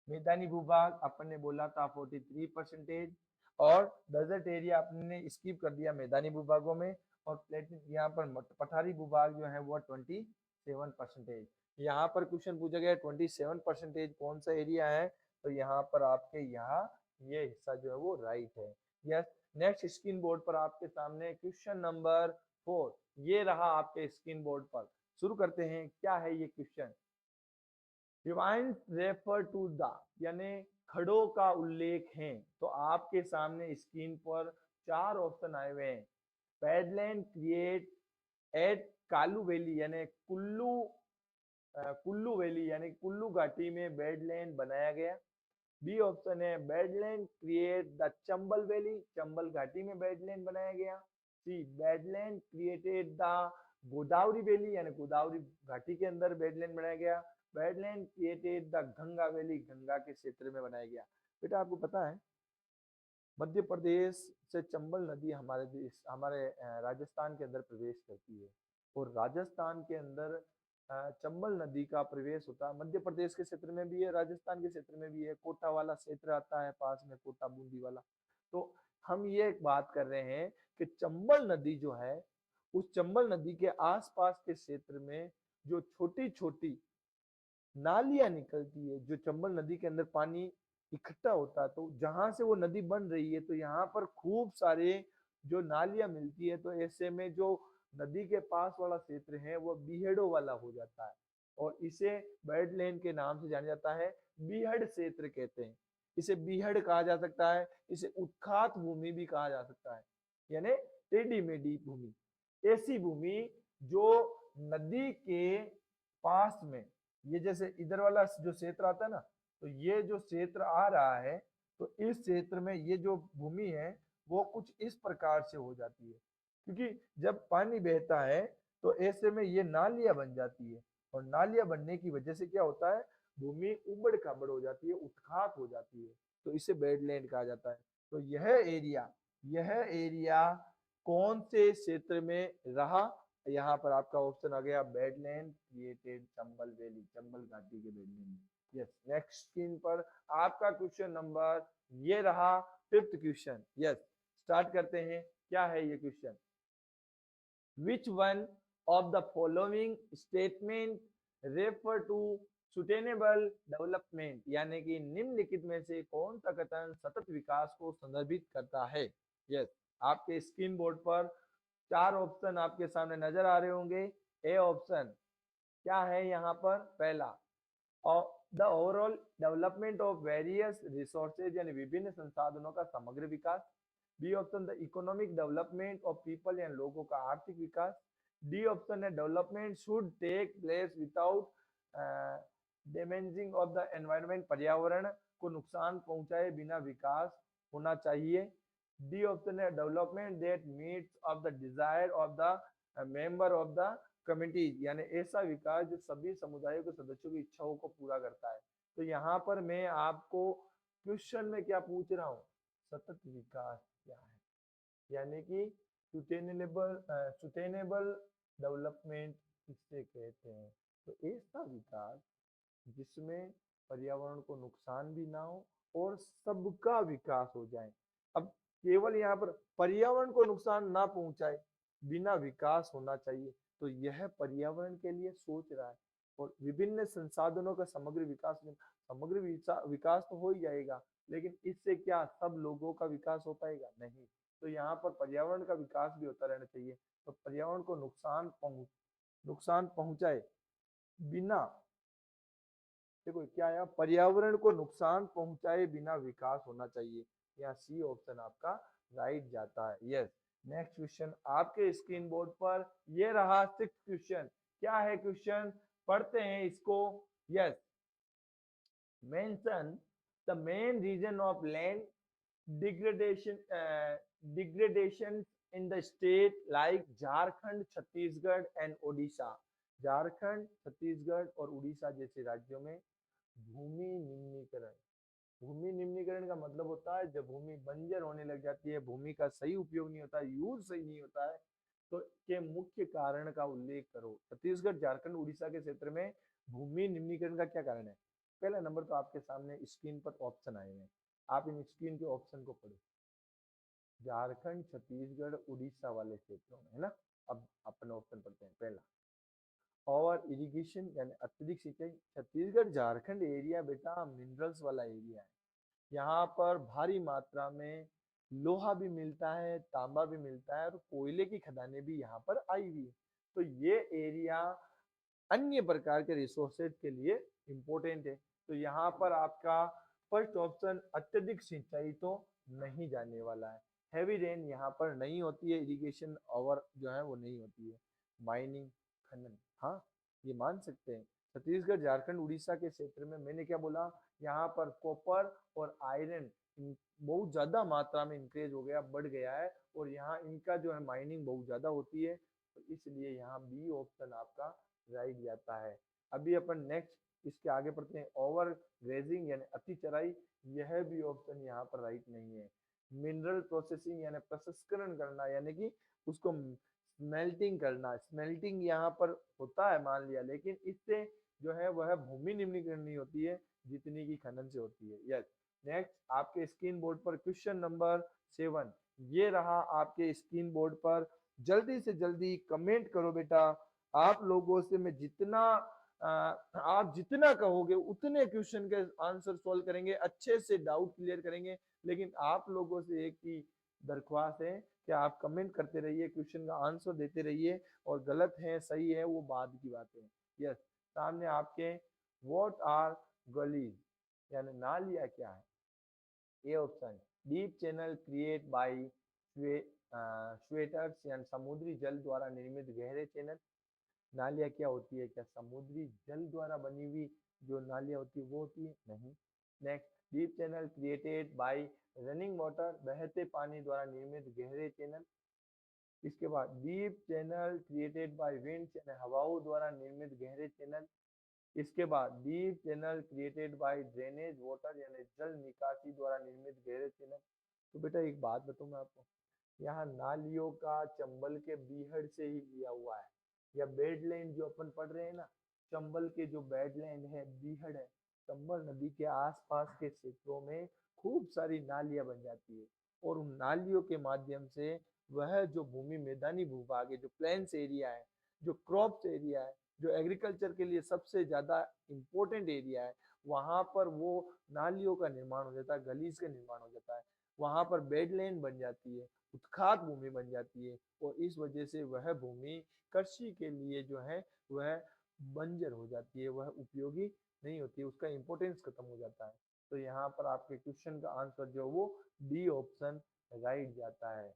मैदानी भूभाग अपन ने बोला था 43%, और डेजर्ट एरिया आपने स्किप कर दिया मैदानी भूभागों में, और प्लेटिन यहाँ पर पठारी भूभाग जो है वो 27%। यहाँ पर क्वेश्चन पूछा गया 27% कौन सा एरिया है, तो यहाँ पर आपके यहाँ ये हिस्सा जो है वो राइट है। यस, नेक्स्ट स्क्रीन बोर्ड पर आपके सामने क्वेश्चन नंबर 4 ये रहा आपके स्क्रीन बोर्ड पर। शुरू करते हैं, क्या है ये question. Ravines refer to the यानी खड़ों का उल्लेख है। तो आपके सामने स्क्रीन पर 4 ऑप्शन आए हुए हैं। पैडलैंड क्रिएट एट कालू वैली यानी कुल्लू वैली यानी कुल्लू घाटी में बेडलैंड बनाया गया। बी ऑप्शन है badland create the Chambal valley, Chambal घाटी में बेडलैंड बनाया गया। C badland created the Godavari valley यानी गोदावरी घाटी के अंदर बेडलैंड बनाया गया। Wetland created the Ganga valley, Ganga के क्षेत्र में बनाया गया। बेटा आपको पता है मध्य प्रदेश से चंबल नदी हमारे राजस्थान के अंदर प्रवेश करती है, और राजस्थान के अंदर चंबल नदी का प्रवेश होता है। मध्य प्रदेश के क्षेत्र में भी है, राजस्थान के क्षेत्र में भी है, कोटा वाला क्षेत्र आता है पास में, कोटा बूंदी वाला। तो हम ये बात कर रहे हैं कि चंबल नदी जो है, उस चंबल नदी के आसपास के क्षेत्र में जो छोटी छोटी नालियां निकलती है, जो चंबल नदी के अंदर पानी इकट्ठा होता है, तो जहां से वो नदी बन रही है तो यहाँ पर खूब सारे जो नालियां मिलती है, तो ऐसे में जो नदी के पास वाला क्षेत्र है वो बीहड़ों वाला हो जाता है, और इसे वेटलैंड के नाम से जाना जाता है। बीहड़ क्षेत्र कहते हैं इसे, बीहड़ कहा जा सकता है, इसे उत्खात भूमि भी कहा जा सकता है, यानी टेढ़ी मेढ़ी भूमि। ऐसी भूमि जो नदी के पास में, ये जैसे इधर वाला जो क्षेत्र आता है ना, तो ये जो क्षेत्र आ रहा है, तो इस क्षेत्र में ये जो भूमि है वो कुछ इस प्रकार से हो जाती है, क्योंकि जब पानी बहता है तो ऐसे में ये नालियां बन जाती है, और नालियां बनने की वजह से क्या होता है, भूमि उबड़ खाबड़ हो जाती है, उत्खात हो जाती है, तो इसे बेडलैंड कहा जाता है। तो यह एरिया कौन से क्षेत्र में रहा, यहाँ पर आपका ऑप्शन आ गया badland created Chambal valley, Chambal घाटी के बेडलैंड। यस, नेक्स्ट स्क्रीन पर आपका क्वेश्चन नंबर ये रहा 5th क्वेश्चन। यस, स्टार्ट करते हैं, क्या है ये question. Which one of the following statement refer to sustainable development, यानी कि निम्नलिखित में से कौन सा कथन सतत विकास को संदर्भित करता है। यस, आपके स्क्रीन बोर्ड पर 4 ऑप्शन आपके सामने नजर आ रहे होंगे। ए ऑप्शन क्या है यहाँ पर, पहला the overall development of various resources यानी विभिन्न संसाधनों का समग्र विकास। B option the economic development of people यानी लोगों का आर्थिक विकास। डी ऑप्शन है development should take place without damaging of the environment, पर्यावरण को नुकसान पहुंचाए बिना विकास होना चाहिए। डी ऑप्शन है development that meets of the desire of the member of the committees यानी ऐसा विकास जो सभी समुदायों के सदस्यों की इच्छाओं को पूरा करता है। तो यहाँ पर मैं आपको क्वेश्चन में क्या पूछ रहा हूँ, सतत विकास क्या है, यानी कि सुस्टेनेबल डेवलपमेंट किससे कहते हैं। तो ऐसा विकास जिसमें पर्यावरण को नुकसान भी ना हो और सबका विकास हो जाए। अब केवल यहाँ पर पर्यावरण को नुकसान ना पहुंचाए बिना विकास होना चाहिए, तो यह पर्यावरण के लिए सोच रहा है। और विभिन्न संसाधनों का समग्र विकास, विकास तो हो ही जाएगा, लेकिन इससे क्या सब लोगों का विकास हो पाएगा? नहीं। तो यहाँ पर पर्यावरण का विकास भी होता रहना चाहिए। तो पर्यावरण को नुकसान पहुंचाए बिना, देखो क्या है, पर्यावरण को नुकसान पहुंचाए बिना विकास होना चाहिए। यहाँ सी ऑप्शन आपका राइट जाता है। यस। नेक्स्ट क्वेश्चन आपके स्क्रीन बोर्ड पर ये रहा 6th क्वेश्चन। क्या है क्वेश्चन, पढ़ते हैं इसको। Yes, mention the main reason of land degradation in the state like Jharkhand, Chhattisgarh and Odisha. Jharkhand, Chhattisgarh और उड़ीसा जैसे राज्यों में भूमि निम्नीकरण। भूमि निम्नीकरण का मतलब होता है जब भूमि बंजर होने लग जाती है, भूमि का सही उपयोग नहीं होता, यूज सही नहीं होता है, तो के मुख्य कारण का उल्लेख करो। छत्तीसगढ़, झारखंड, उड़ीसा के क्षेत्र में भूमि निम्नीकरण का क्या कारण है? पहला नंबर तो आपके सामने स्क्रीन पर ऑप्शन आए हैं, आप इन स्क्रीन के ऑप्शन को पढ़ो। झारखंड, छत्तीसगढ़, उड़ीसा वाले क्षेत्रों में, है ना। अब अपन ऑप्शन पढ़ते हैं। पहला, और इरिगेशन यानी अत्यधिक सिंचाई। छत्तीसगढ़ झारखंड एरिया बेटा मिनरल्स वाला एरिया है, यहाँ पर भारी मात्रा में लोहा भी मिलता है, तांबा भी मिलता है और कोयले की खदानें भी यहाँ पर आई हुई है। तो ये एरिया अन्य प्रकार के रिसोर्सेज के लिए इम्पोर्टेंट है। तो यहाँ पर आपका फर्स्ट ऑप्शन अत्यधिक सिंचाई तो नहीं जाने वाला है। हैवी रेन यहाँ पर नहीं होती है, इरिगेशन ओवर जो है वो नहीं होती है। माइनिंग, खनन, हाँ ये मान सकते हैं। छत्तीसगढ़, झारखंड, उड़ीसा के क्षेत्र में मैंने क्या बोला, यहाँ पर कॉपर और आयरन बहुत ज्यादा मात्रा में इंक्रीज हो गया, बढ़ गया है, और यहाँ इनका जो है माइनिंग बहुत ज्यादा होती है, तो इसलिए यहाँ बी ऑप्शन आपका राइट जाता है। अभी अपन नेक्स्ट इसके आगे पढ़ते हैं। ओवर ग्रेजिंग यानी अति चराई, यह भी ऑप्शन यहाँ पर राइट नहीं है। मिनरल प्रोसेसिंग यानी प्रसंस्करण करना, यानी कि उसको स्मेल्टिंग करना, स्मेल्टिंग यहाँ पर होता है मान लिया, लेकिन इससे जो है वह भूमि निम्नीकरण नहीं होती है जितनी की खनन से होती है। यस। नेक्स्ट आपके स्क्रीन बोर्ड पर क्वेश्चन नंबर 7 ये रहा आपके स्क्रीन बोर्ड पर। जल्दी से जल्दी कमेंट करो बेटा। आप लोगों से मैं जितना आप जितना कहोगे उतने क्वेश्चन के आंसर सॉल्व करेंगे, अच्छे से डाउट क्लियर करेंगे, लेकिन आप लोगों से एक ही दरख्वास्त है कि आप कमेंट करते रहिए, क्वेश्चन का आंसर देते रहिए, और गलत है सही है वो बाद की बात है। यस। सामने आपके व्हाट आर गलीज यानी नालियां क्या है? A option, deep channel create bye sweaters यानी समुद्री जल द्वारा निर्मित गहरे चैनल। नालियां क्या होती है? क्या समुद्री जल द्वारा बनी हुई जो नालियां होती है वो होती है? नहीं। Next, deep channel created by running water, बहते पानी द्वारा निर्मित गहरे चैनल। इसके बाद deep channel created by winds यानी हवाओं द्वारा निर्मित गहरे चैनल। इसके बाद deep channel created by drainage water यानी जल निकासी द्वारा निर्मित गहरे चैनल। तो बेटा एक बात बताऊं मैं आपको, यहाँ नालियों का चंबल के बीहड़ से ही लिया हुआ है, या बेडलैंड जो अपन पढ़ रहे हैं ना, चंबल के जो बेडलैंड है, बीहड़ है, चंबल नदी के आसपास के क्षेत्रों में खूब सारी नालियां बन जाती है, और उन नालियों के माध्यम से वह जो भूमि मैदानी भूभाग है, जो प्लेन्स एरिया है, जो क्रॉप्स एरिया है, जो एग्रीकल्चर के लिए सबसे ज्यादा इम्पोर्टेंट एरिया है, वहां पर वो नालियों का निर्माण हो जाता है, गलीज का निर्माण हो जाता है, वहां पर बेडलैंड बन जाती है, उत्खात भूमि बन जाती है, और इस वजह से वह भूमि कृषि के लिए जो है वह बंजर हो जाती है, वह उपयोगी नहीं होती है, उसका इंपॉर्टेंस खत्म हो जाता है। तो यहाँ पर आपके क्वेश्चन का आंसर जो वो डी ऑप्शन राइट जाता है,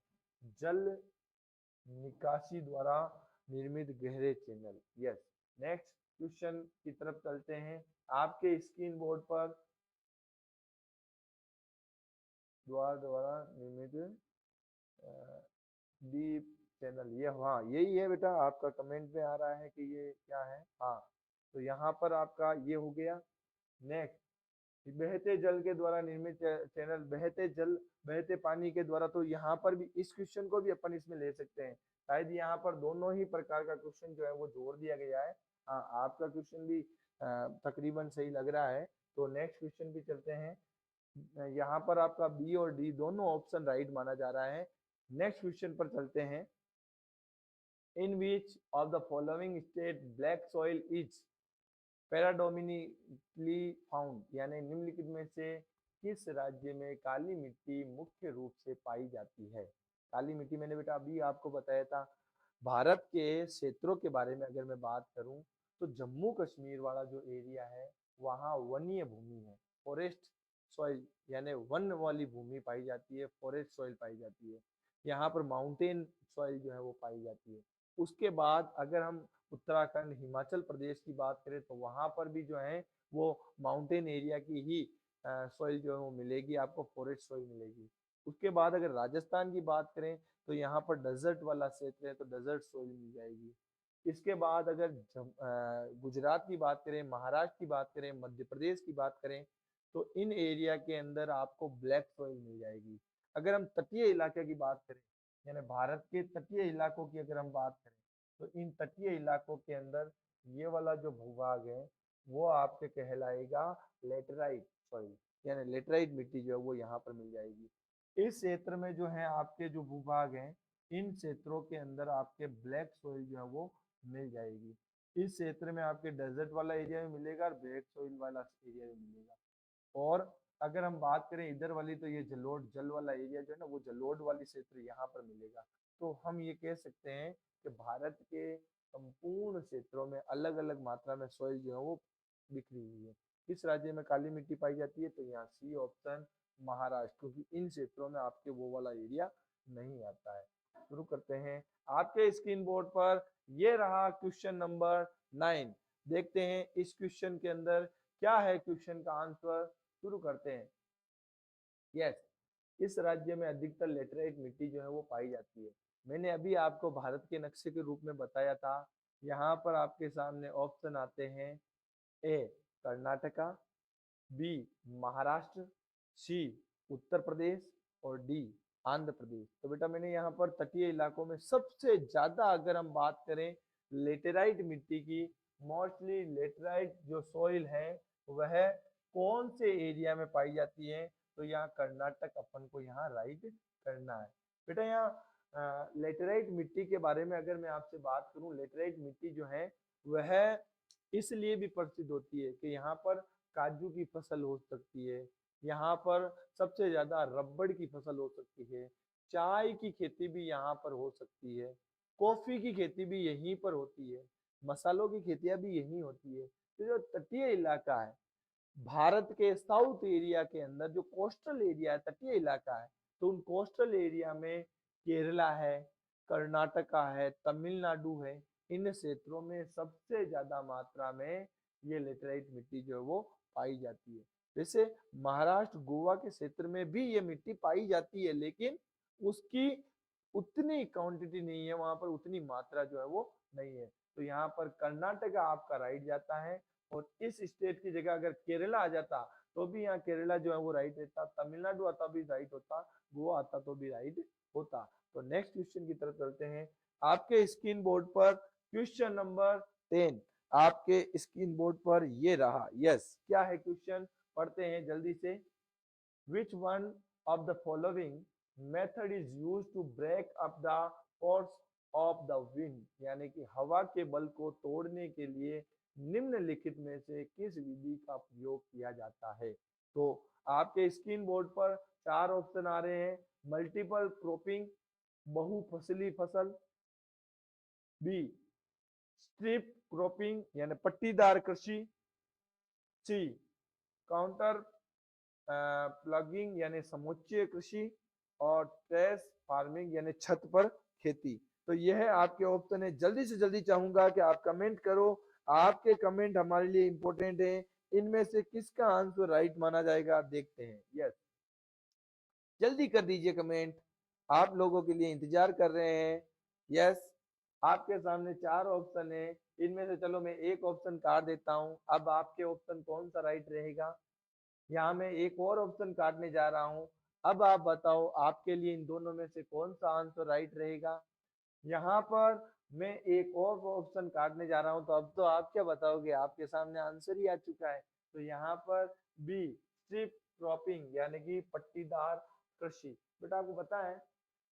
जल निकासी द्वारा निर्मित गहरे चैनल। यस। नेक्स्ट क्वेश्चन की तरफ चलते हैं। आपके स्क्रीन बोर्ड पर द्वारा निर्मित डीप चैनल, ये हाँ यही है बेटा, आपका कमेंट में आ रहा है कि ये क्या है। हाँ, तो यहाँ पर आपका ये हो गया। नेक्स्ट, बहते जल के द्वारा निर्मित चैनल, बहते पानी के द्वारा, तो यहाँ पर भी इस क्वेश्चन को भी अपन इसमें ले सकते हैं। शायद यहाँ पर दोनों ही प्रकार का क्वेश्चन जो है वो जोड़ दिया गया है। हाँ, आपका क्वेश्चन भी तकरीबन सही लग रहा है। तो नेक्स्ट क्वेश्चन भी चलते हैं। यहाँ पर आपका बी और डी दोनों ऑप्शन राइट माना जा रहा है। नेक्स्ट क्वेश्चन पर चलते हैं। In which of the following state black soil is predominantly found, यानी निम्नलिखित में से किस राज्य में काली मिट्टी मुख्य रूप से पाई जाती है। काली मिट्टी मैंने बेटा अभी आपको बताया था। भारत के क्षेत्रों के बारे में अगर मैं बात करूं तो जम्मू कश्मीर वाला जो एरिया है वहाँ वनीय भूमि है, फॉरेस्ट सॉइल, यानी वन वाली भूमि पाई जाती है, फॉरेस्ट सॉइल पाई जाती है। यहाँ पर माउंटेन सॉइल जो है वो पाई जाती है। उसके बाद अगर हम उत्तराखंड, हिमाचल प्रदेश की बात करें तो वहां पर भी जो है वो माउंटेन एरिया की ही सॉइल जो है वो मिलेगी, आपको फॉरेस्ट सॉइल मिलेगी। उसके बाद अगर राजस्थान की बात करें तो यहाँ पर डेजर्ट वाला क्षेत्र है तो डेजर्ट सॉइल मिल जाएगी। इसके बाद अगर गुजरात की बात करें, महाराष्ट्र की बात करें, मध्य प्रदेश की बात करें तो इन एरिया के अंदर आपको ब्लैक सॉइल मिल जाएगी। अगर हम तटीय इलाके की बात करें, यानी भारत के तटीय इलाकों की अगर हम बात करें तो इन तटीय इलाकों के अंदर ये वाला जो भूभाग है वो आपके कहलाएगा लेटराइट सॉइल, यानी लेटराइट मिट्टी जो है वो यहाँ पर मिल जाएगी। इस क्षेत्र में जो है आपके जो भूभाग हैं, इन क्षेत्रों के अंदर आपके ब्लैक सॉइल जो है वो मिल जाएगी। इस क्षेत्र में आपके डेजर्ट वाला एरिया में मिलेगा और ब्लैक सॉइल वाला एरिया में मिलेगा। और अगर हम बात करें इधर वाली तो ये जलोढ़ जल वाला एरिया जो है ना वो जलोढ़ वाली क्षेत्र यहाँ पर मिलेगा। तो हम ये कह सकते हैं कि भारत के संपूर्ण क्षेत्रों में अलग अलग मात्रा में सॉइल जो है वो बिखरी हुई है। किस राज्य में काली मिट्टी पाई जाती है तो यहाँ सी ऑप्शन महाराष्ट्र, क्योंकि इन क्षेत्रों में आपके वो वाला एरिया नहीं आता है। शुरू करते हैं। आपके स्क्रीन बोर्ड पर ये रहा क्वेश्चन नंबर 9। देखते हैं इस क्वेश्चन के अंदर क्या है क्वेश्चन का आंसर। शुरू करते हैं। यस, इस राज्य में अधिकतर लेटराइट मिट्टी जो है वो पाई जाती है। मैंने अभी आपको भारत के नक्शे के रूप में बताया था। यहाँ पर आपके सामने ऑप्शन आते हैं। ए कर्नाटका, बी महाराष्ट्र, सी उत्तर प्रदेश और डी आंध्र प्रदेश। तो बेटा मैंने यहाँ पर तटीय इलाकों में सबसे ज्यादा अगर हम बात करें लेटेराइट मिट्टी की, मोस्टली लेटेराइट जो सॉइल है वह कौन से एरिया में पाई जाती है तो यहाँ कर्नाटक अपन को यहाँ राइट करना है। बेटा यहाँ लेटेराइट मिट्टी के बारे में अगर मैं आपसे बात करूं, लेटेराइट मिट्टी जो है वह इसलिए भी प्रसिद्ध होती है कि यहाँ पर काजू की फसल हो सकती है, यहाँ पर सबसे ज्यादा रबड़ की फसल हो सकती है, चाय की खेती भी यहाँ पर हो सकती है, कॉफी की खेती भी यहीं पर होती है, मसालों की खेतियां भी यहीं होती है। तो जो तटीय इलाका है भारत के साउथ एरिया के अंदर, जो कोस्टल एरिया है, तटीय इलाका है, तो उन कोस्टल एरिया में केरला है, कर्नाटका है, तमिलनाडु है, इन क्षेत्रों में सबसे ज्यादा मात्रा में ये लेटेराइट मिट्टी जो है वो पाई जाती है। जैसे महाराष्ट्र गोवा के क्षेत्र में भी ये मिट्टी पाई जाती है, लेकिन उसकी उतनी क्वांटिटी नहीं है, वहां पर उतनी मात्रा जो है वो नहीं है। तो यहाँ पर कर्नाटका आपका राइट जाता है। और इस स्टेट की जगह अगर केरला आ जाता तो भी यहाँ केरला जो है वो राइट रहता, तमिलनाडु आता भी राइट होता, गोवा आता तो भी राइट होता। तो नेक्स्ट क्वेश्चन की तरफ चलते हैं। आपके स्क्रीन बोर्ड पर क्वेश्चन नंबर 10 आपके स्क्रीन बोर्ड पर ये रहा। यस, क्या है क्वेश्चन, पढ़ते हैं जल्दी से। Which one of the following method is use to break up the force of the wind, यानी कि हवा के बल को तोड़ने के लिए निम्नलिखित में से किस विधि का प्रयोग किया जाता है। तो आपके स्क्रीन बोर्ड पर 4 ऑप्शन आ रहे हैं। मल्टीपल क्रॉपिंग, बहुफसली फसल, बी स्ट्रिप क्रॉपिंग यानी पट्टीदार कृषि, सी काउंटर प्लगिंग यानी समुच्चय कृषि, और टेरेस फार्मिंग यानी छत पर खेती। तो यह आपके ऑप्शन है। जल्दी से जल्दी चाहूंगा कि आप कमेंट करो, आपके कमेंट हमारे लिए इंपॉर्टेंट है। इनमें से किसका आंसर राइट माना जाएगा, देखते हैं। यस, जल्दी कर दीजिए कमेंट, आप लोगों के लिए इंतजार कर रहे हैं। यस, आपके सामने 4 ऑप्शन है, इनमें से चलो मैं एक ऑप्शन काट देता हूँ। अब आपके ऑप्शन कौन सा राइट रहेगा? यहाँ मैं एक और ऑप्शन काटने जा रहा हूँ। अब आप बताओ आपके लिए इन दोनों में से कौन सा आंसर राइट रहेगा? यहाँ पर मैं एक और ऑप्शन काटने जा रहा हूँ, तो अब तो आप क्या बताओगे? आपके सामने आंसर ही आ चुका है। तो यहाँ पर बी, स्ट्रिप क्रॉपिंग यानी कि पट्टीदार कृषि। बेटा आपको पता है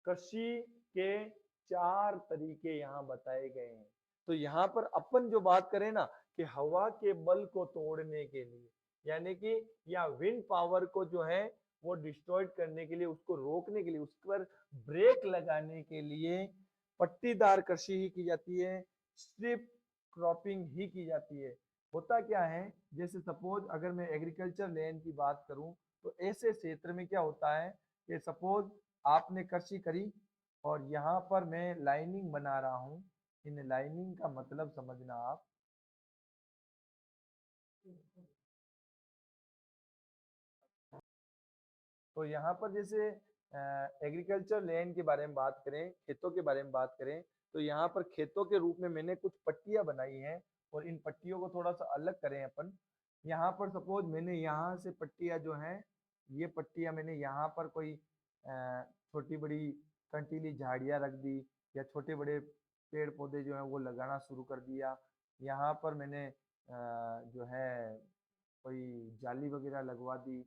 कृषि के 4 तरीके यहाँ बताए गए हैं। तो यहाँ पर अपन जो बात करें ना कि हवा के बल को तोड़ने के लिए यानी कि या विंड पावर को जो है वो डिस्ट्रॉयड करने के लिए, उसको रोकने के लिए, उस पर ब्रेक लगाने के लिए पट्टीदार कृषि ही की जाती है, स्ट्रिप क्रॉपिंग ही की जाती है। होता क्या है, जैसे सपोज अगर मैं एग्रीकल्चर लैंड की बात करूं तो ऐसे क्षेत्र में क्या होता है कि सपोज आपने कृषि करी और यहाँ पर मैं लाइनिंग बना रहा हूँ। इन लाइनिंग का मतलब समझना आप, तो यहाँ पर जैसे एग्रीकल्चर लैंड के बारे में बात करें, खेतों के बारे में बात करें, तो यहाँ पर खेतों के रूप में मैंने कुछ पट्टियां बनाई हैं और इन पट्टियों को थोड़ा सा अलग करें अपन। यहाँ पर सपोज मैंने यहाँ से पट्टियां जो हैं, ये पट्टियां मैंने यहाँ पर कोई छोटी बड़ी कंटीली झाड़ियाँ रख दी या छोटे बड़े पेड़ पौधे जो हैं वो लगाना शुरू कर दिया। यहाँ पर मैंने जो है कोई जाली वगैरह लगवा दी,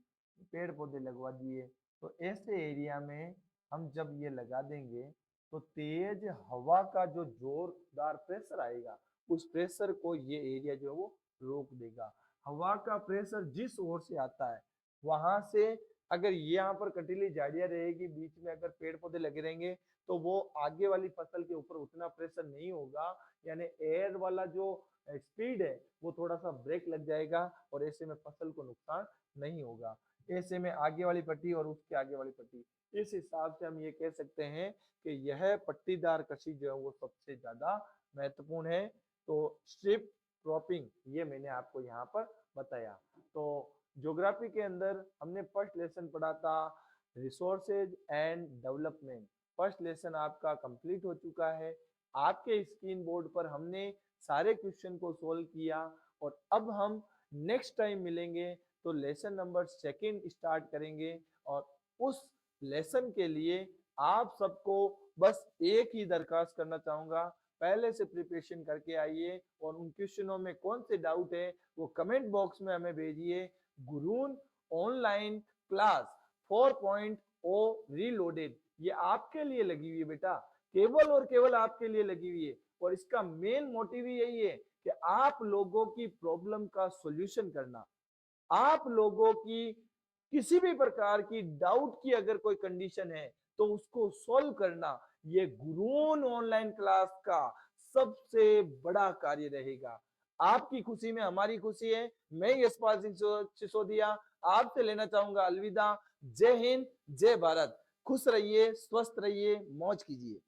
पेड़ पौधे लगवा दिए। तो ऐसे एरिया में हम जब ये लगा देंगे तो तेज हवा का जो जोरदार प्रेशर आएगा, उस प्रेशर को ये एरिया जो है वो रोक देगा। हवा का प्रेशर जिस ओर से आता है वहां से अगर यहाँ पर कंटीली झाड़ियां रहेगी, बीच में अगर पेड़ पौधे लगे रहेंगे तो वो आगे वाली फसल के ऊपर उतना प्रेशर नहीं होगा, यानी एयर वाला जो स्पीड है वो थोड़ा सा ब्रेक लग जाएगा और ऐसे में फसल को नुकसान नहीं होगा। ऐसे में आगे वाली पट्टी और उसके आगे वाली पट्टी, इस हिसाब से हम ये कह सकते हैं कि यह पट्टीदार कृषि जो है वो सबसे ज्यादा महत्वपूर्ण है। तो स्ट्रिप क्रॉपिंग ये मैंने आपको यहाँ पर बताया। तो ज्योग्राफी के अंदर हमने फर्स्ट लेसन पढ़ा था resources and development. First lesson आपका कंप्लीट हो चुका है। आपके स्क्रीन बोर्ड पर हमने सारे क्वेश्चन को सोल्व किया और अब हम नेक्स्ट टाइम मिलेंगे तो लेसन नंबर 2 स्टार्ट करेंगे और उस लेसन के लिए आप सबको बस एक ही दरखास्त करना चाहूंगा, पहले से प्रिपरेशन करके आइए और उन क्वेश्चनों में कौन से डाउट है वो कमेंट बॉक्स में हमें भेजिए। गुरून ऑनलाइन क्लास 4.0 रीलोडेड ये आपके लिए लगी हुई है बेटा, केवल और केवल आपके लिए लगी हुई है और इसका मेन मोटिव यही है कि आप लोगों की प्रॉब्लम का सॉल्यूशन करना। आप लोगों की किसी भी प्रकार की डाउट की अगर कोई कंडीशन है तो उसको सॉल्व करना, ये गुरून ऑनलाइन क्लास का सबसे बड़ा कार्य रहेगा। आपकी खुशी में हमारी खुशी है। मैं यशपाल सिंह सिसोदिया आपसे लेना चाहूंगा अलविदा। जय हिंद, जय भारत। खुश रहिए, स्वस्थ रहिए, मौज कीजिए।